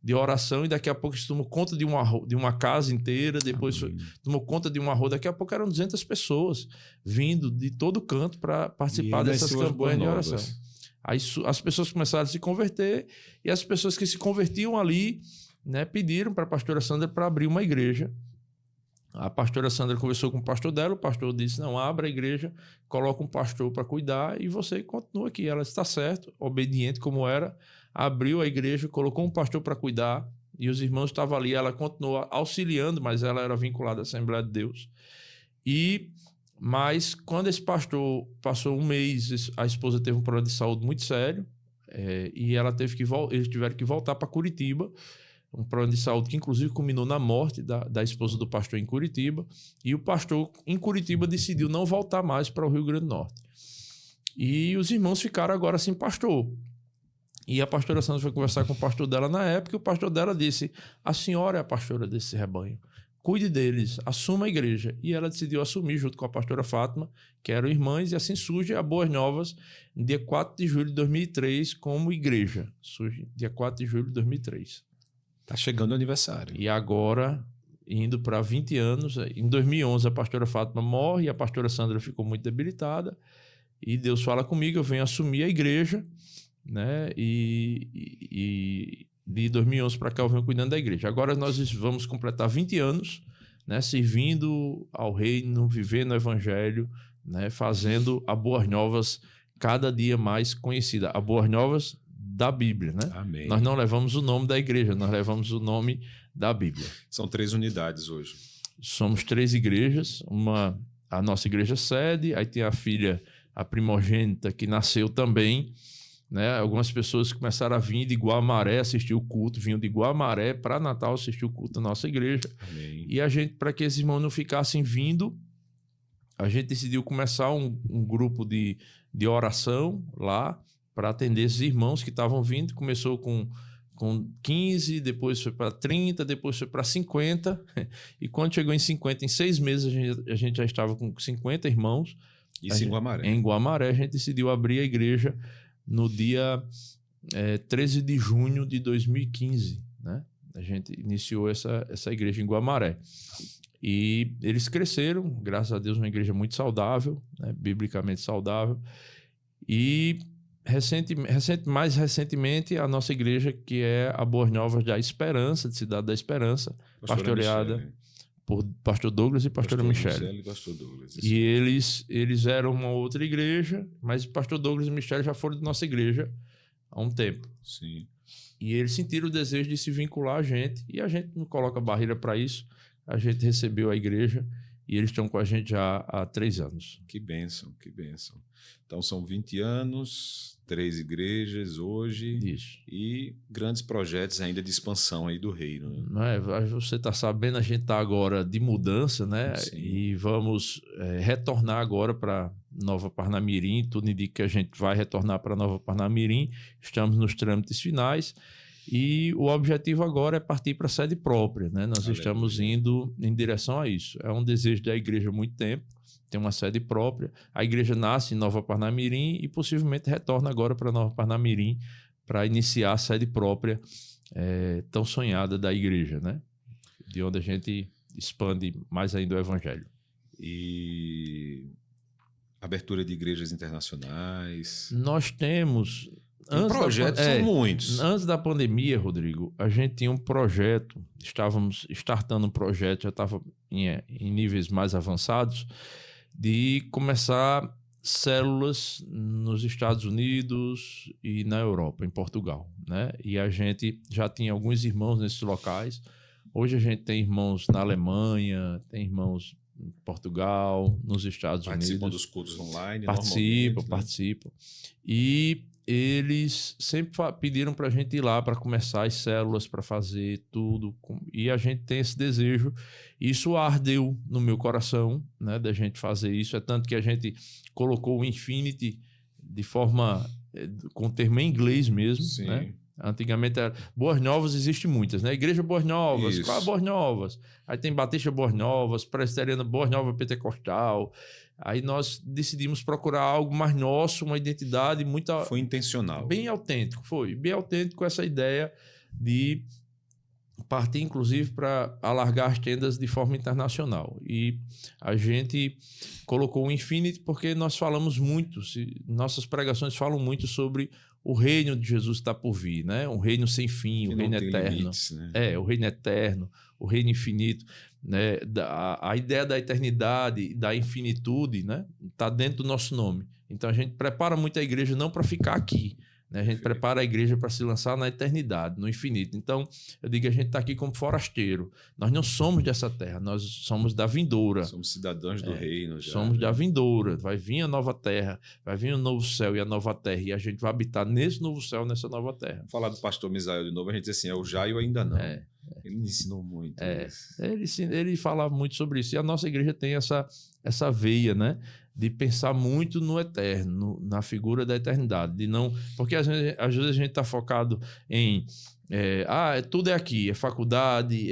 B: de oração, e daqui a pouco isso tomou conta de uma casa inteira, depois tomou conta de uma rua, daqui a pouco eram 200 pessoas vindo de todo canto para participar dessas campanhas de oração. Aí as pessoas começaram a se converter, e as pessoas que se convertiam ali, né, pediram para a pastora Sandra para abrir uma igreja. A pastora Sandra conversou com o pastor dela, o pastor disse, não, abra a igreja, coloca um pastor para cuidar e você continua aqui. Ela está certo, obediente como era, abriu a igreja, colocou um pastor para cuidar e os irmãos estavam ali, ela continuou auxiliando, mas ela era vinculada à Assembleia de Deus. Mas quando esse pastor passou um mês, a esposa teve um problema de saúde muito sério, e eles tiveram que voltar para Curitiba, um problema de saúde que inclusive culminou na morte da esposa do pastor em Curitiba, e o pastor em Curitiba decidiu não voltar mais para o Rio Grande do Norte. E os irmãos ficaram agora sem pastor. E a pastora Sandra foi conversar com o pastor dela na época, e o pastor dela disse, a senhora é a pastora desse rebanho, cuide deles, assuma a igreja. E ela decidiu assumir junto com a pastora Fátima, que eram irmãs, e assim surge a Boas Novas, no dia 4 de julho de 2003, como igreja. Surge dia 4 de julho de 2003.
A: Está chegando o aniversário.
B: E agora, indo para 20 anos, em 2011 a pastora Fátima morre, e a pastora Sandra ficou muito debilitada, e Deus fala comigo, eu venho assumir a igreja, né? E de 2011 para cá eu venho cuidando da igreja. Agora nós vamos completar 20 anos, né, servindo ao reino, vivendo o evangelho, né, fazendo a Boas Novas cada dia mais conhecida. A Boas Novas da Bíblia, né?
A: Amém.
B: Nós não levamos o nome da igreja, nós levamos o nome da Bíblia.
A: São 3 unidades hoje.
B: Somos 3 igrejas, a nossa igreja sede, aí tem a filha, a primogênita, que nasceu também, né? Algumas pessoas começaram a vir de Guamaré assistir o culto, vinham de Guamaré para Natal assistir o culto da nossa igreja.
A: Amém.
B: E a gente, para que esses irmãos não ficassem vindo, a gente decidiu começar um grupo de oração lá para atender esses irmãos que estavam vindo. Começou com 15, depois foi para 30, depois foi para 50. E quando chegou em 50, em 6 meses, a gente já estava com 50 irmãos.
A: Isso em Guamaré.
B: Em Guamaré, a gente decidiu abrir a igreja no dia 13 de junho de 2015, né? A gente iniciou essa igreja em Guamaré. E eles cresceram, graças a Deus, uma igreja muito saudável, né? Biblicamente saudável. E mais recentemente, a nossa igreja, que é a Boas Novas da Esperança, de Cidade da Esperança, pastoreada por pastor Douglas e pastora Michele. E eles eram uma outra igreja, mas o pastor Douglas e Michele já foram da nossa igreja há um tempo.
A: Sim.
B: E eles sentiram o desejo de se vincular a gente, e a gente não coloca barreira para isso. A gente recebeu a igreja e eles estão com a gente já há 3 anos.
A: Que bênção, que bênção. Então são 20 anos, 3 igrejas hoje.
B: Isso.
A: E grandes projetos ainda de expansão aí do reino. Né?
B: Não é? Você está sabendo, a gente está agora de mudança, né?
A: Sim.
B: E vamos retornar agora para Nova Parnamirim. Tudo indica que a gente vai retornar para Nova Parnamirim. Estamos nos trâmites finais. E o objetivo agora é partir para a sede própria, né? Nós estamos indo em direção a isso. É um desejo da igreja há muito tempo, tem uma sede própria. A igreja nasce em Nova Parnamirim e possivelmente retorna agora para Nova Parnamirim para iniciar a sede própria tão sonhada da igreja, né? De onde a gente expande mais ainda o evangelho.
A: E abertura de igrejas internacionais.
B: Nós temos...
A: projetos são muitos.
B: Antes da pandemia, Rodrigo, a gente tinha um projeto, estávamos startando um projeto, já estava em níveis mais avançados, de começar células nos Estados Unidos e na Europa, em Portugal, né? E a gente já tinha alguns irmãos nesses locais. Hoje a gente tem irmãos na Alemanha, tem irmãos em Portugal, nos Estados Unidos.
A: Participam dos cultos online?
B: Participam. E eles sempre pediram para a gente ir lá para começar as células, para fazer tudo. E a gente tem esse desejo. Isso ardeu no meu coração, né, da gente fazer isso. É tanto que a gente colocou o Infinity de forma, com termo em inglês mesmo.
A: Sim.
B: Né? Antigamente era Boas Novas, existem muitas, né? Igreja Boas Novas,
A: Isso.
B: qual é Boas Novas? Aí tem Batista Boas Novas, Presbiteriana Boas Novas Pentecostal. Aí nós decidimos procurar algo mais nosso, uma identidade muito...
A: Foi intencional.
B: Bem autêntico, foi. Bem autêntico essa ideia de partir, inclusive, para alargar as tendas de forma internacional. E a gente colocou o Infinity porque nós falamos muito, nossas pregações falam muito sobre o reino de Jesus está por vir, né? Um reino sem fim, o reino eterno.
A: Limites, né?
B: O reino eterno, o reino infinito, né? A ideia da eternidade, da infinitude, né? Está dentro do nosso nome. Então a gente prepara muito a igreja não para ficar aqui, né? A gente prepara a igreja para se lançar na eternidade, no infinito. Então eu digo que a gente está aqui como forasteiro. Nós não somos dessa terra, nós somos da vindoura.
A: Somos cidadãos do reino. Já,
B: somos
A: né?
B: da vindoura. Vai vir a nova terra, vai vir o novo céu e a nova terra. E a gente vai habitar nesse novo céu, nessa nova terra.
A: Vou falar do pastor Misael de novo, a gente diz assim, é o já e o ainda não. Ele me ensinou muito.
B: Ele fala muito sobre isso. E a nossa igreja tem essa veia, né? De pensar muito no eterno, na figura da eternidade. De não, porque às vezes a gente está focado em... tudo é aqui, é faculdade,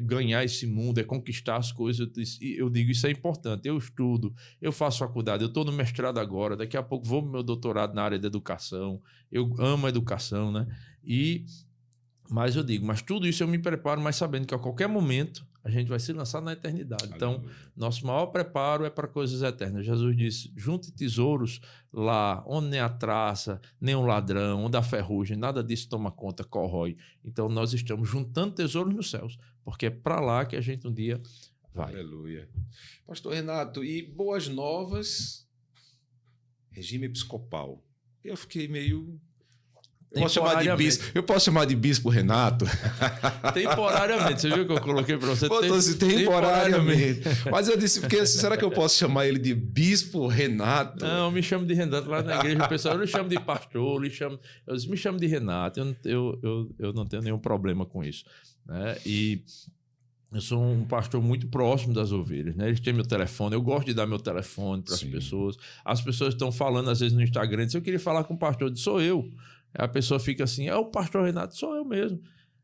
B: ganhar esse mundo, é conquistar as coisas. Eu digo, isso é importante. Eu estudo, eu faço faculdade, eu estou no mestrado agora, daqui a pouco vou para o meu doutorado na área da educação. Eu amo a educação, né? Mas eu digo, mas tudo isso eu me preparo, mas sabendo que a qualquer momento a gente vai se lançar na eternidade. Então, nosso maior preparo é para coisas eternas. Jesus disse, junte tesouros lá, onde nem a traça, nem um ladrão, onde a ferrugem, nada disso toma conta, corrói. Então, nós estamos juntando tesouros nos céus, porque é para lá que a gente um dia vai.
A: Aleluia. Pastor Renato, e Boas Novas, regime episcopal. Eu fiquei meio... Eu posso chamar de bispo Renato?
B: Temporariamente. Você viu que eu coloquei para você?
A: Temporariamente. Mas eu disse, porque, será que eu posso chamar ele de bispo Renato?
B: Não, me chamo de Renato. Lá na igreja o pessoal me chama de pastor, eu me chamo de Renato. Eu não tenho nenhum problema com isso. Né? E eu sou um pastor muito próximo das ovelhas. Né? Eles têm meu telefone. Eu gosto de dar meu telefone para as pessoas. As pessoas estão falando, às vezes, no Instagram. Se eu queria falar com o pastor, eu disse, sou eu. A pessoa fica assim, o pastor Renato, sou eu mesmo.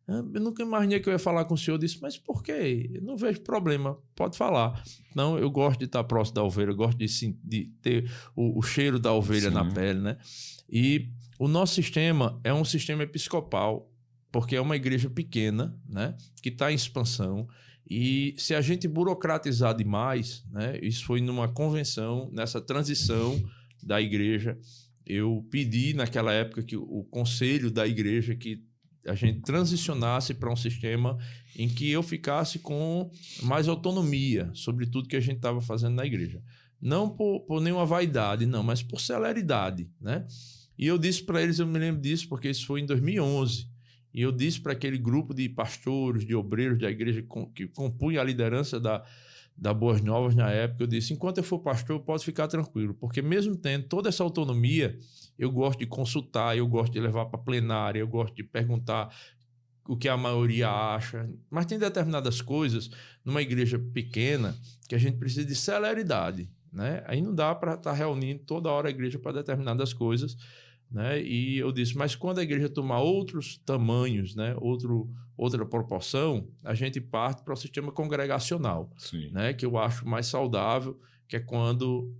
B: Eu nunca imaginei que eu ia falar com o senhor. Eu disse, mas por quê? Eu não vejo problema, pode falar. Não, eu gosto de estar próximo da ovelha, eu gosto de ter o cheiro da ovelha na pele, né? E o nosso sistema é um sistema episcopal, porque é uma igreja pequena, né? Que está em expansão. E se a gente burocratizar demais, né? Isso foi numa convenção, nessa transição da igreja. Eu pedi naquela época que o conselho da igreja que a gente transicionasse para um sistema em que eu ficasse com mais autonomia sobre tudo que a gente estava fazendo na igreja. Não por nenhuma vaidade, não, mas por celeridade, né? E eu disse para eles, eu me lembro disso, porque isso foi em 2011, e eu disse para aquele grupo de pastores, de obreiros da igreja que compunha a liderança da Boas Novas na época, eu disse, enquanto eu for pastor, eu posso ficar tranquilo, porque mesmo tendo toda essa autonomia, eu gosto de consultar, eu gosto de levar para plenária, eu gosto de perguntar o que a maioria acha, mas tem determinadas coisas numa igreja pequena que a gente precisa de celeridade, né? Aí não dá para estar reunindo toda hora a igreja para determinadas coisas, né? E eu disse, mas quando a igreja tomar outros tamanhos, né? Outra proporção, a gente parte para o sistema congregacional, né? Que eu acho mais saudável, que é quando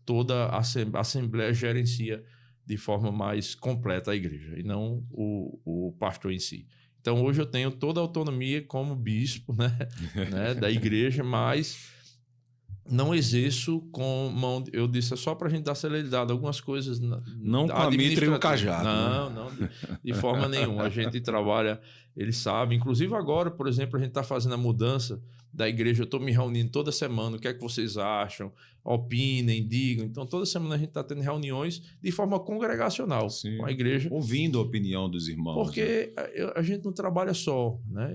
B: toda a assembleia gerencia de forma mais completa a igreja, e não o pastor em si. Então, hoje eu tenho toda a autonomia como bispo, né, da igreja, mas não exerço com mão... Eu disse, é só para a gente dar celeridade. Algumas coisas...
A: Não com a mitra e o cajado.
B: Não, de forma nenhuma. A gente trabalha, eles sabem. Inclusive agora, por exemplo, a gente está fazendo a mudança da igreja, eu estou me reunindo toda semana, o que é que vocês acham? Opinem, digam. Então, toda semana a gente está tendo reuniões de forma congregacional com a igreja.
A: Ouvindo a opinião dos irmãos.
B: Porque a gente não trabalha só, né?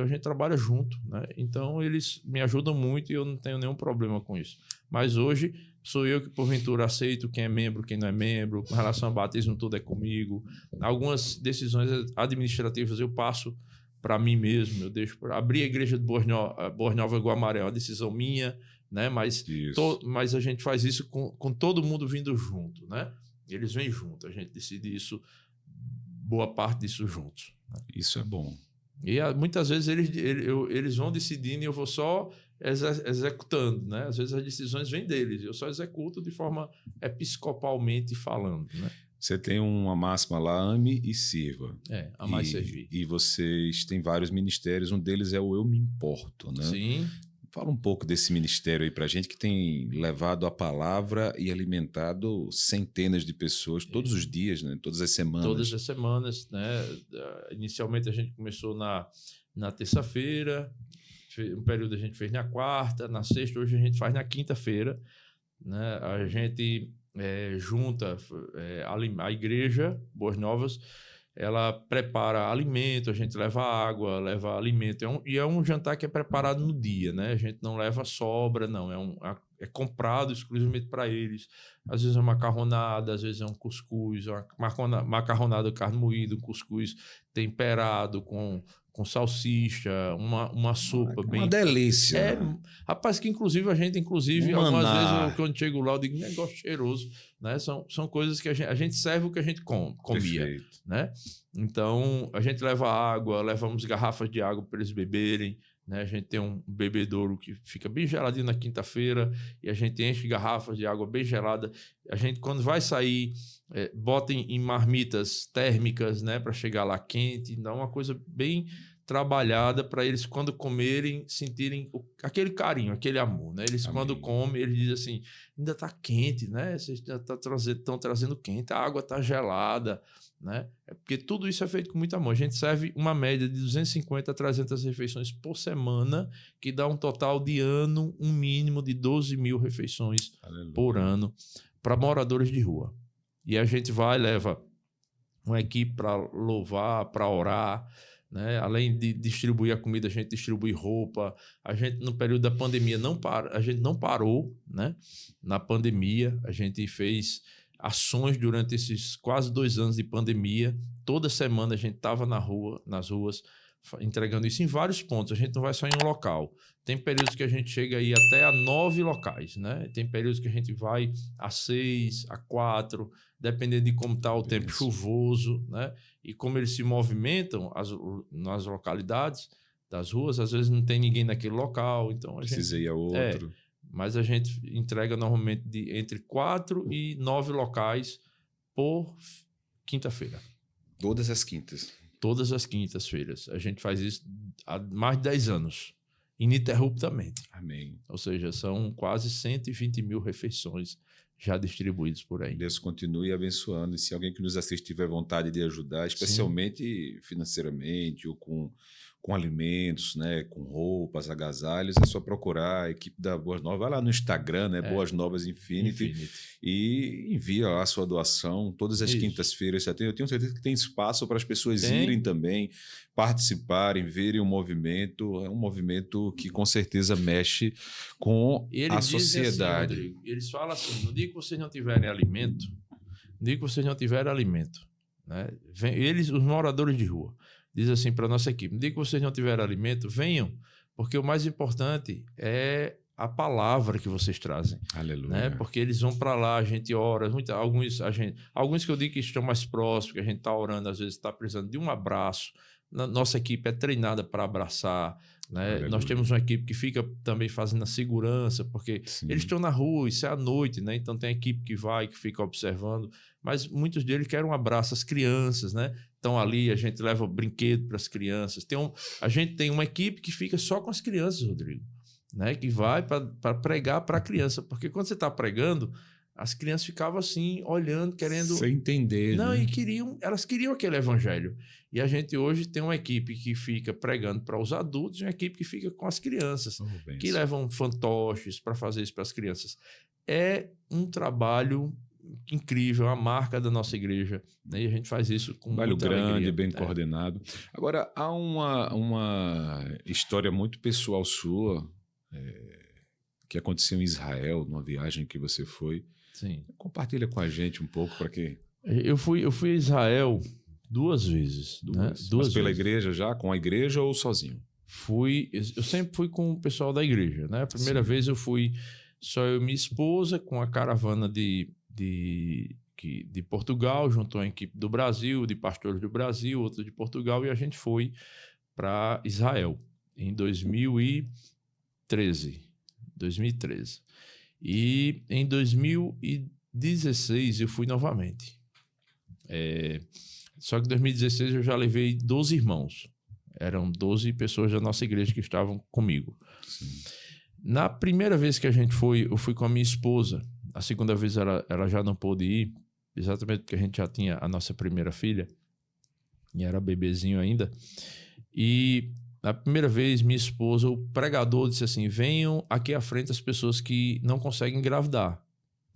B: A gente trabalha junto, né? Então, eles me ajudam muito e eu não tenho nenhum problema com isso. Mas hoje, sou eu que, porventura, aceito quem é membro, quem não é membro. Com relação ao batismo, tudo é comigo. Algumas decisões administrativas eu passo para mim mesmo. Eu deixo abrir a igreja de Boas Novas Guamaré, é uma decisão minha, né? Mas a gente faz isso com todo mundo vindo junto, né? Eles vêm junto, a gente decide isso, boa parte disso juntos. Né?
A: Isso é bom.
B: E muitas vezes eles vão decidindo e eu vou só executando, né? Às vezes as decisões vêm deles, eu só executo de forma episcopalmente falando, né?
A: Você tem uma máxima lá, ame e sirva.
B: Amar e servir.
A: E vocês têm vários ministérios, um deles é o Eu Me Importo, né?
B: Sim.
A: Fala um pouco desse ministério aí pra gente, que tem levado a palavra e alimentado centenas de pessoas todos os dias, né? Todas as semanas.
B: Todas as semanas, né? Inicialmente a gente começou na terça-feira, um período a gente fez na quarta, na sexta, hoje a gente faz na quinta-feira, né? A gente junta a igreja Boas Novas, ela prepara alimento, a gente leva água, leva alimento. É um jantar que é preparado no dia, né? A gente não leva sobra, não. É comprado exclusivamente para eles. Às vezes é uma macarronada, às vezes é um cuscuz, uma macarronada de carne moída, um cuscuz temperado com salsicha, uma sopa bem...
A: Uma delícia.
B: Rapaz, que inclusive a gente, algumas vezes, quando chego lá, eu digo, negócio cheiroso, né? São coisas que a gente serve o que a gente comia,
A: Perfeito.
B: né? Então, a gente leva água, levamos garrafas de água para eles beberem, né? A gente tem um bebedouro que fica bem geladinho na quinta-feira e a gente enche garrafas de água bem gelada. A gente, quando vai sair, bota em marmitas térmicas, né? Para chegar lá quente. Dá uma coisa bem trabalhada para eles, quando comerem, sentirem aquele carinho, aquele amor, né? Eles,
A: Amém.
B: Quando comem, eles dizem assim, ainda está quente, né? Vocês estão trazendo quente, a água está gelada, né? É porque tudo isso é feito com muito amor. A gente serve uma média de 250 a 300 refeições por semana, que dá um total de ano, um mínimo de 12 mil refeições por ano para moradores de rua. E a gente leva uma equipe para louvar, para orar, né? Além de distribuir a comida, a gente distribui roupa. A gente, no período da pandemia, a gente não parou, né? Na pandemia, a gente fez ações durante esses quase 2 anos de pandemia. Toda semana a gente estava nas ruas, entregando isso em vários pontos. A gente não vai só em um local. Tem períodos que a gente chega aí até a 9 locais, né? Tem períodos que a gente vai a 6, a 4, dependendo de como está o tempo chuvoso, né? E como eles se movimentam nas localidades das ruas, às vezes não tem ninguém naquele local, então
A: precisa ir a outro.
B: Mas a gente entrega normalmente entre 4 e 9 locais por quinta-feira.
A: Todas as quintas.
B: Todas as quintas-feiras. A gente faz isso há mais de 10 anos, ininterruptamente.
A: Amém.
B: Ou seja, são quase 120 mil refeições já distribuídos por aí.
A: Deus continue abençoando. E se alguém que nos assiste tiver vontade de ajudar, especialmente financeiramente ou com alimentos, né, com roupas, agasalhos, é só procurar a equipe da Boas Novas. Vai lá no Instagram, né, Boas Novas Infinity, e envia lá a sua doação. Todas as quintas-feiras eu tenho certeza que tem espaço para as pessoas irem também, participarem, verem o movimento. É um movimento que com certeza mexe com a sociedade.
B: Assim, Rodrigo, eles falam assim, no dia que vocês não tiverem alimento, né, os moradores de rua, diz assim para a nossa equipe, no dia que vocês não tiverem alimento, venham, porque o mais importante é a palavra que vocês trazem.
A: Aleluia.
B: Né? Porque eles vão para lá, a gente ora, alguns que eu digo que estão mais próximos, que a gente está orando, às vezes está precisando de um abraço. Nossa equipe é treinada para abraçar, né? Nós temos uma equipe que fica também fazendo a segurança, porque eles estão na rua, isso é à noite, né? Então tem a equipe que fica observando, mas muitos deles querem um abraço às crianças, né? Então ali a gente leva brinquedo para as crianças. A gente tem uma equipe que fica só com as crianças, Rodrigo, né? Que vai para pregar para a criança, porque quando você está pregando, As crianças ficavam assim, olhando, querendo...
A: Sem entender,
B: Não,
A: né?
B: e elas queriam aquele evangelho. E a gente hoje tem uma equipe que fica pregando para os adultos e uma equipe que fica com as crianças, que levam fantoches para fazer isso para as crianças. É um trabalho incrível, a marca da nossa igreja, né? E a gente faz isso com
A: trabalho
B: muita
A: grande,
B: alegria.
A: bem coordenado. Agora, há uma história muito pessoal sua que aconteceu em Israel, numa viagem que você foi.
B: Sim.
A: Compartilha com a gente um pouco para que...
B: Eu fui a Israel 2 vezes. Né?
A: Mas pela igreja já? Com a igreja ou sozinho?
B: Eu sempre fui com o pessoal da igreja, né? A primeira vez eu fui só eu e minha esposa com a caravana de Portugal, juntou a equipe do Brasil, de pastores do Brasil, outra de Portugal, e a gente foi para Israel em 2013. E em 2016 eu fui novamente. Só que em 2016 eu já levei 12 irmãos. Eram 12 pessoas da nossa igreja que estavam comigo.
A: Sim.
B: Na primeira vez que a gente foi, eu fui com a minha esposa. A segunda vez ela já não pôde ir, exatamente porque a gente já tinha a nossa primeira filha, e era bebezinho ainda. E a primeira vez, minha esposa, o pregador disse assim, venham aqui à frente as pessoas que não conseguem engravidar,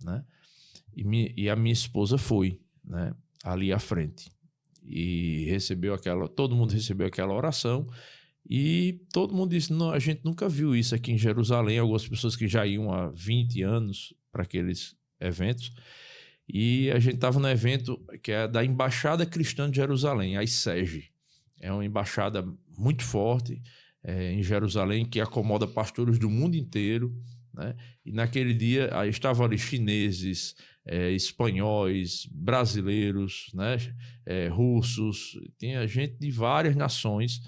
B: né? E a minha esposa foi, né, ali à frente. E todo mundo recebeu aquela oração, e todo mundo disse, não, a gente nunca viu isso aqui em Jerusalém. Algumas pessoas que já iam há 20 anos para aqueles eventos. E a gente estava no evento que é da Embaixada Cristã de Jerusalém, a ICEG. É uma embaixada muito forte em Jerusalém, que acomoda pastores do mundo inteiro, né? E naquele dia estavam ali chineses, espanhóis, brasileiros, né? Russos, tinha gente de várias nações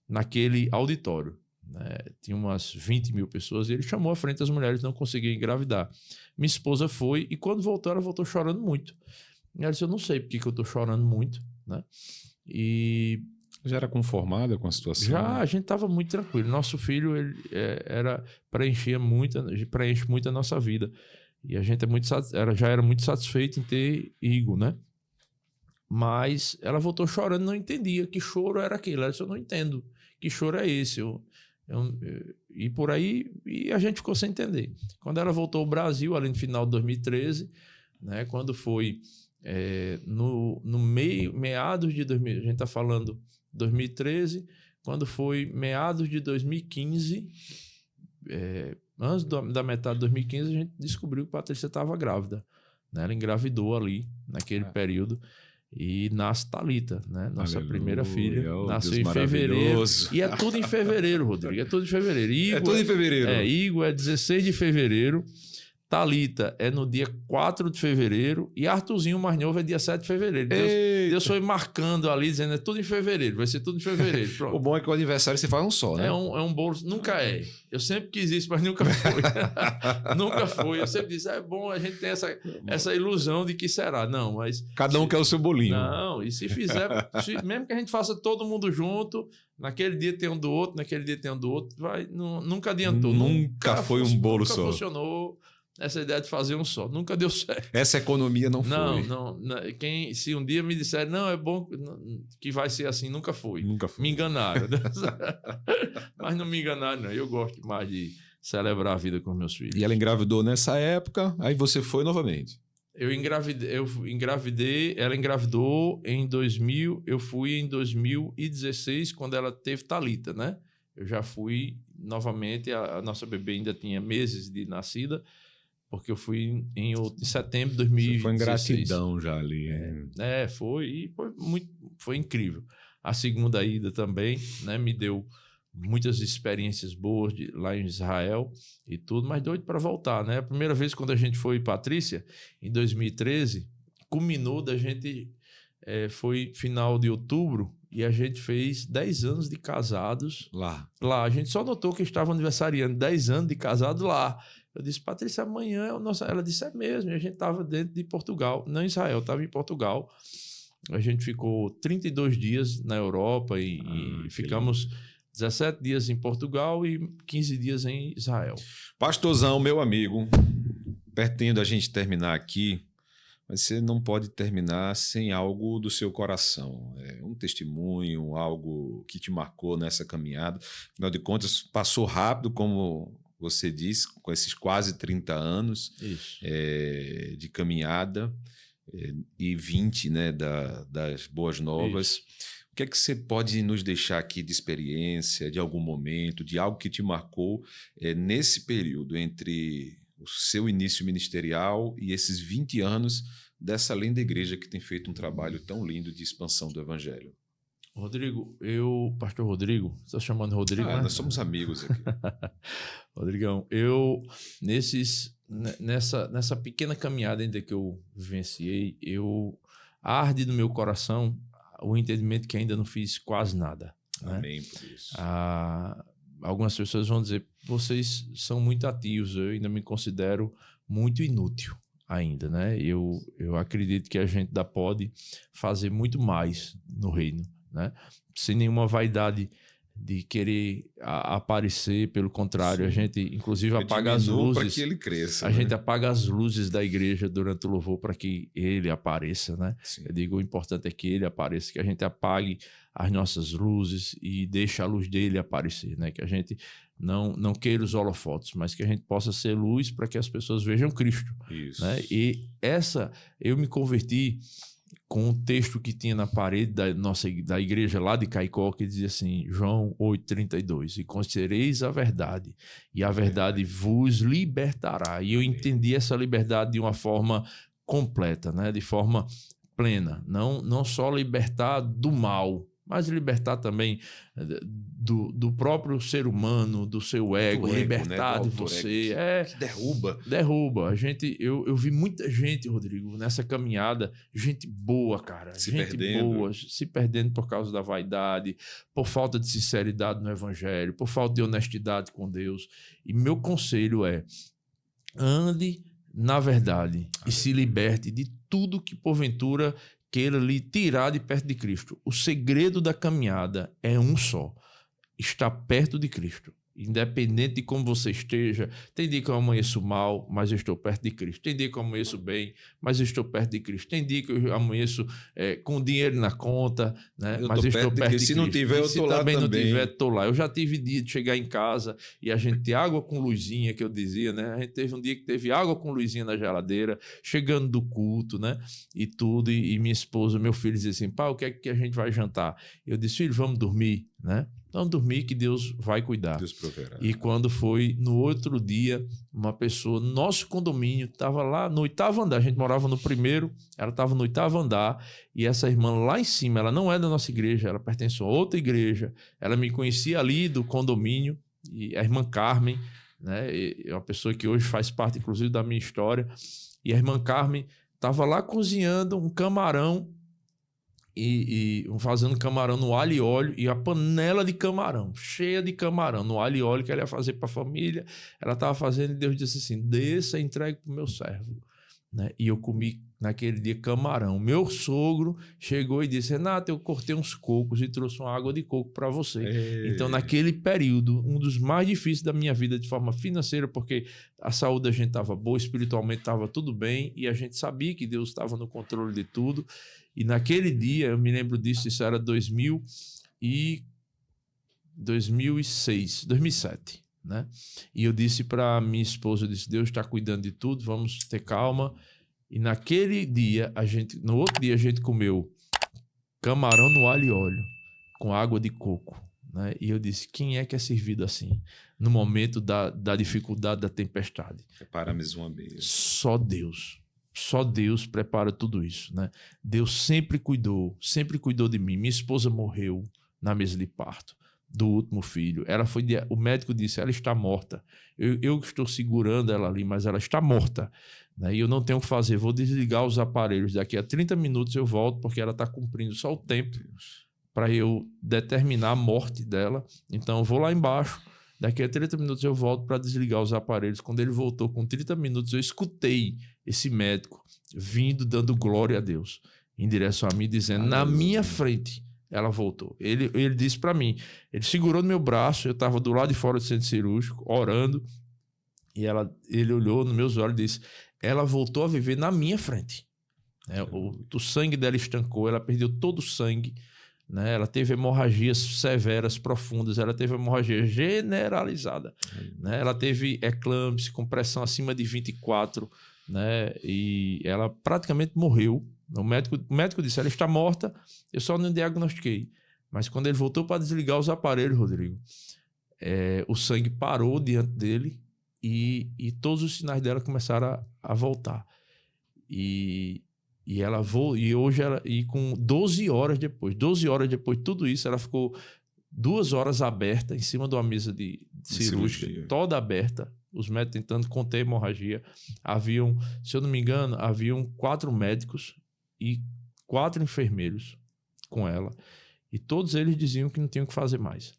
B: naquele auditório, né? Tinha umas 20 mil pessoas, e ele chamou à frente as mulheres que não conseguiam engravidar. Minha esposa foi, e quando voltou, ela voltou chorando muito. E ela disse, eu não sei por que eu estou chorando muito, né? E...
A: Já era conformada com a situação?
B: Já, a gente estava muito tranquilo. Nosso filho preenche muito a nossa vida. E a gente já era muito satisfeito em ter Igor, né? Mas ela voltou chorando, não entendia que choro era aquele. Ela disse, eu não entendo que choro é esse. E por aí, e a gente ficou sem entender. Quando ela voltou ao Brasil, ali no final de 2013, né, quando foi no meados de 2000, a gente está falando 2013, quando foi meados de 2015, antes da metade de 2015, a gente descobriu que a Patrícia estava grávida, né? Ela engravidou ali, naquele período, e nasce Thalita, né? Nossa primeira filha. Nasceu em fevereiro. E é tudo em fevereiro, Rodrigo. É tudo em fevereiro.
A: É tudo em fevereiro.
B: Igor é 16 de fevereiro. Thalita é no dia 4 de fevereiro e Arthurzinho, mais novo, é dia 7 de fevereiro. Deus foi marcando ali, dizendo é tudo em fevereiro, vai ser tudo em fevereiro. Pronto.
A: O bom é que o aniversário você faz um só, né?
B: É um bolo, nunca é. Eu sempre quis isso, mas nunca foi. Nunca foi. Eu sempre disse, é bom, a gente tem essa ilusão de que será. Não, mas...
A: Cada um quer o seu bolinho.
B: Não, e se fizer, mesmo que a gente faça todo mundo junto, naquele dia tem um do outro, nunca adiantou.
A: Nunca foi um bolo só.
B: Nunca funcionou. Essa ideia de fazer um só. Nunca deu certo.
A: Essa economia não foi.
B: Não. Se um dia me disser, não, é bom que vai ser assim, nunca foi.
A: Nunca foi.
B: Me enganaram. Mas não me enganaram, não. Eu gosto mais de celebrar a vida com meus filhos.
A: E ela engravidou nessa época, aí você foi novamente.
B: Eu engravidei, ela engravidou em 2000, eu fui em 2016, quando ela teve Thalita, né? Eu já fui novamente, a nossa bebê ainda tinha meses de nascida, porque eu fui em setembro de 2016.
A: Você foi em gratidão já ali.
B: Foi incrível. A segunda ida também, né, me deu muitas experiências boas lá em Israel e tudo, mas doido para voltar, né? A primeira vez quando a gente foi, Patrícia, em 2013, culminou da gente, foi final de outubro, e a gente fez 10 anos de casados lá. A gente só notou que estava aniversariando 10 anos de casado lá. Eu disse, Patrícia, amanhã é o nosso... Ela disse, é mesmo. E a gente estava dentro de Portugal, não em Israel, estava em Portugal. A gente ficou 32 dias na Europa e ficamos 17 dias em Portugal e 15 dias em Israel.
A: Pastorzão, meu amigo, pretendo a gente terminar aqui, mas você não pode terminar sem algo do seu coração. Um testemunho, algo que te marcou nessa caminhada. Afinal de contas, passou rápido, como você disse, com esses quase 30 anos de caminhada e 20, né, das Boas Novas. Isso. O que é que você pode nos deixar aqui de experiência, de algum momento, de algo que te marcou nesse período entre o seu início ministerial e esses 20 anos dessa linda igreja que tem feito um trabalho tão lindo de expansão do evangelho?
B: Rodrigo, pastor Rodrigo, você está chamando Rodrigo, né?
A: Nós somos amigos aqui.
B: Rodrigão, nessa pequena caminhada ainda que eu vivenciei, arde no meu coração o entendimento que ainda não fiz quase nada.
A: Amém, por isso.
B: Algumas pessoas vão dizer, vocês são muito ativos, eu ainda me considero muito inútil ainda, né? Eu acredito que a gente ainda pode fazer muito mais no reino, né? Sem nenhuma vaidade de querer aparecer, pelo contrário, sim. A gente inclusive apaga as luzes para
A: que ele cresça.
B: A gente apaga as luzes da igreja durante o louvor para que ele apareça, né? Sim. Eu digo, o importante é que ele apareça, que a gente apague as nossas luzes e deixe a luz dele aparecer, né? Que a gente não queira os holofotes, mas que a gente possa ser luz para que as pessoas vejam Cristo.
A: Isso.
B: Né? E eu me converti com um texto que tinha na parede da igreja lá de Caicó, que dizia assim, João 8,32, e conhecereis a verdade, e a verdade vos libertará. E eu entendi essa liberdade de uma forma completa, né? De forma plena, não só libertar do mal, mas libertar também do próprio ser humano, do seu ego, libertar, né? De você.
A: Que derruba.
B: Derruba. Eu vi muita gente, Rodrigo, nessa caminhada, gente boa, cara. Se perdendo por causa da vaidade, por falta de sinceridade no evangelho, por falta de honestidade com Deus. E meu conselho é, ande na verdade e se liberte de tudo que porventura queira lhe tirar de perto de Cristo. O segredo da caminhada é um só: estar perto de Cristo. Independente de como você esteja, tem dia que eu amanheço mal, mas eu estou perto de Cristo. Tem dia que eu amanheço bem, mas eu estou perto de Cristo. Tem dia que eu amanheço com dinheiro na conta, né? Mas eu estou perto de Cristo.
A: Se não tiver, eu estou lá também.
B: Se também não tiver, estou lá. Eu já tive dia de chegar em casa e a gente ter água com luzinha, que eu dizia, né? A gente teve um dia que teve água com luzinha na geladeira, chegando do culto, né? E tudo. E minha esposa, meu filho dizia assim, pá, o que é que a gente vai jantar? Eu disse, filho, vamos dormir, né? Então, dormir que Deus vai cuidar.
A: Deus proverá.
B: E quando foi no outro dia, uma pessoa, nosso condomínio, estava lá no 8º andar. A gente morava no primeiro, ela estava no 8º andar. E essa irmã lá em cima, ela não é da nossa igreja, ela pertence a outra igreja. Ela me conhecia ali do condomínio. E a irmã Carmen, né, é uma pessoa que hoje faz parte, inclusive, da minha história. E a irmã Carmen estava lá cozinhando um camarão. E fazendo camarão no alho e óleo, e a panela de camarão, cheia de camarão, no alho e óleo que ela ia fazer para a família, ela estava fazendo, e Deus disse assim, desça e entregue para o meu servo. Né? E eu comi naquele dia camarão. Meu sogro chegou e disse, Renato, eu cortei uns cocos e trouxe uma água de coco para você. Ei. Então, naquele período, um dos mais difíceis da minha vida de forma financeira, porque a saúde da gente estava boa, espiritualmente estava tudo bem, e a gente sabia que Deus estava no controle de tudo. E naquele dia, eu me lembro disso, isso era 2007, né? E eu disse para minha esposa, eu disse, Deus está cuidando de tudo, vamos ter calma. E naquele dia, no outro dia, a gente comeu camarão no alho e óleo, com água de coco, né? E eu disse, quem é que é servido assim, no momento da dificuldade, da tempestade?
A: Prepara-me uma mesa.
B: Só Deus. Só Deus prepara tudo isso, né? Deus sempre cuidou de mim. Minha esposa morreu na mesa de parto do último filho. O médico disse, ela está morta. Eu estou segurando ela ali, mas ela está morta. Né? E eu não tenho o que fazer, vou desligar os aparelhos. Daqui a 30 minutos eu volto, porque ela está cumprindo só o tempo para eu determinar a morte dela. Então eu vou lá embaixo. Daqui a 30 minutos eu volto para desligar os aparelhos. Quando ele voltou com 30 minutos, eu escutei esse médico vindo, dando glória a Deus, em direção a mim, dizendo, na minha frente, ela voltou. Ele disse para mim, ele segurou no meu braço, eu estava do lado de fora do centro cirúrgico, orando, E ele olhou nos meus olhos e disse, ela voltou a viver na minha frente. O sangue dela estancou, ela perdeu todo o sangue, né? Ela teve hemorragias severas, profundas, ela teve hemorragia generalizada, né? Ela teve eclâmpsia com pressão acima de 24, né? E ela praticamente morreu. O médico disse, ela está morta, eu só não diagnostiquei. Mas quando ele voltou para desligar os aparelhos, Rodrigo, o sangue parou diante dele e todos os sinais dela começaram a voltar. E hoje com 12 horas depois de tudo isso, ela ficou 2 horas aberta em cima de uma mesa de cirúrgica, toda aberta, os médicos tentando conter a hemorragia. Haviam, se eu não me engano, 4 médicos e 4 enfermeiros com ela, e todos eles diziam que não tinham o que fazer mais.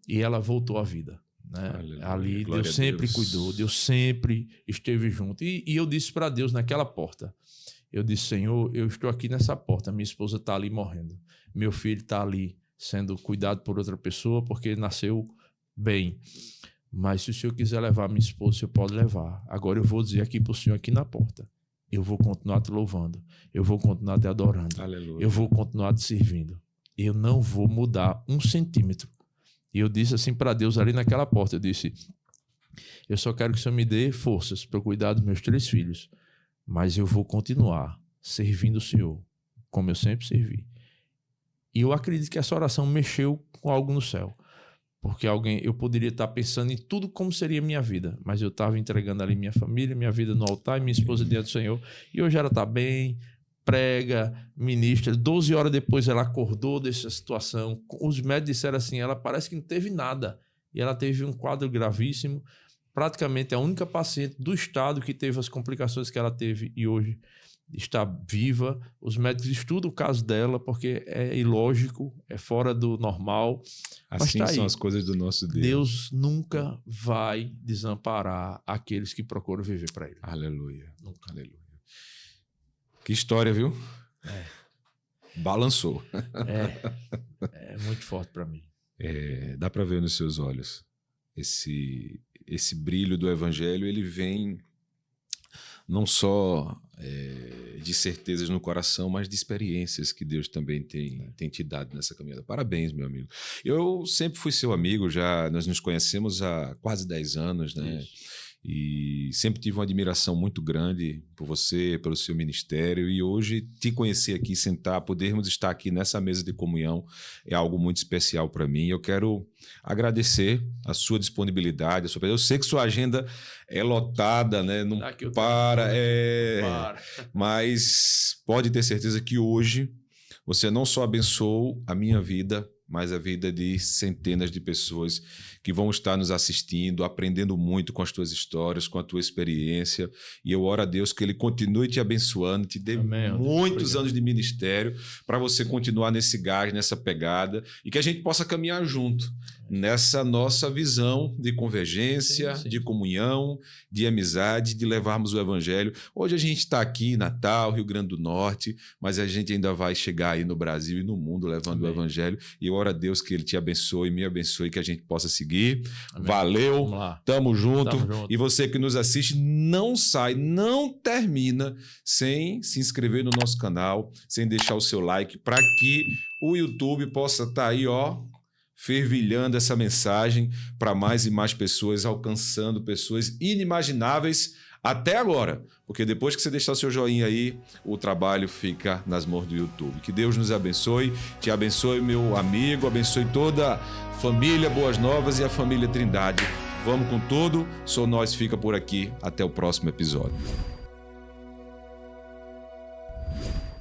B: E ela voltou à vida, né? Ali Deus sempre cuidou, Deus sempre esteve junto. E eu disse para Deus naquela porta, eu disse, Senhor, eu estou aqui nessa porta, minha esposa está ali morrendo, meu filho está ali sendo cuidado por outra pessoa porque ele nasceu bem, mas se o Senhor quiser levar minha esposa, o Senhor pode levar. Agora eu vou dizer aqui para o Senhor aqui na porta, eu vou continuar te louvando, eu vou continuar te adorando, aleluia, eu vou continuar te servindo, eu não vou mudar 1 centímetro. E eu disse assim para Deus ali naquela porta, eu disse, eu só quero que o Senhor me dê forças para cuidar dos meus 3 filhos, mas eu vou continuar servindo o Senhor, como eu sempre servi. E eu acredito que essa oração mexeu com algo no céu, porque eu poderia estar pensando em tudo como seria a minha vida, mas eu estava entregando ali minha família, minha vida no altar e minha esposa diante do Senhor, e hoje ela está bem, prega, ministra. 12 horas depois ela acordou dessa situação, os médicos disseram assim, ela parece que não teve nada, e ela teve um quadro gravíssimo, praticamente a única paciente do estado que teve as complicações que ela teve e hoje está viva. Os médicos estudam o caso dela porque é ilógico, é fora do normal.
A: Assim são as coisas do nosso Deus.
B: Deus nunca vai desamparar aqueles que procuram viver para Ele.
A: Aleluia. Nunca. Aleluia. Que história, viu? Balançou.
B: É muito forte para mim.
A: Dá para ver nos seus olhos. Esse brilho do evangelho, ele vem não só de certezas no coração, mas de experiências que Deus também tem te dado nessa caminhada. Parabéns, meu amigo. Eu sempre fui seu amigo, nós nos conhecemos há quase 10 anos, né? Isso. E sempre tive uma admiração muito grande por você, pelo seu ministério, e hoje te conhecer aqui, podermos estar aqui nessa mesa de comunhão é algo muito especial para mim. Eu quero agradecer a sua disponibilidade, eu sei que sua agenda é lotada, né? Não para, mas pode ter certeza que hoje você não só abençoou a minha vida, mas a vida de centenas de pessoas que vão estar nos assistindo, aprendendo muito com as tuas histórias, com a tua experiência. E eu oro a Deus que Ele continue te abençoando, te dê muitos anos de ministério para você continuar nesse gás, nessa pegada, e que a gente possa caminhar junto nessa nossa visão de convergência, de comunhão, de amizade, de levarmos o evangelho. Hoje a gente está aqui em Natal, Rio Grande do Norte, mas a gente ainda vai chegar aí no Brasil e no mundo levando o evangelho. E eu oro a Deus que Ele te abençoe, me abençoe, que a gente possa seguir. Amém. Valeu, tamo junto. E você que nos assiste, não sai, não termina sem se inscrever no nosso canal, sem deixar o seu like, para que o YouTube possa estar aí, fervilhando essa mensagem para mais e mais pessoas, alcançando pessoas inimagináveis até agora. Porque depois que você deixar o seu joinha aí, o trabalho fica nas mãos do YouTube. Que Deus nos abençoe, te abençoe, meu amigo, abençoe toda a família Boas Novas e a família Trindade. Vamos com tudo, Sou Nós fica por aqui. Até o próximo episódio.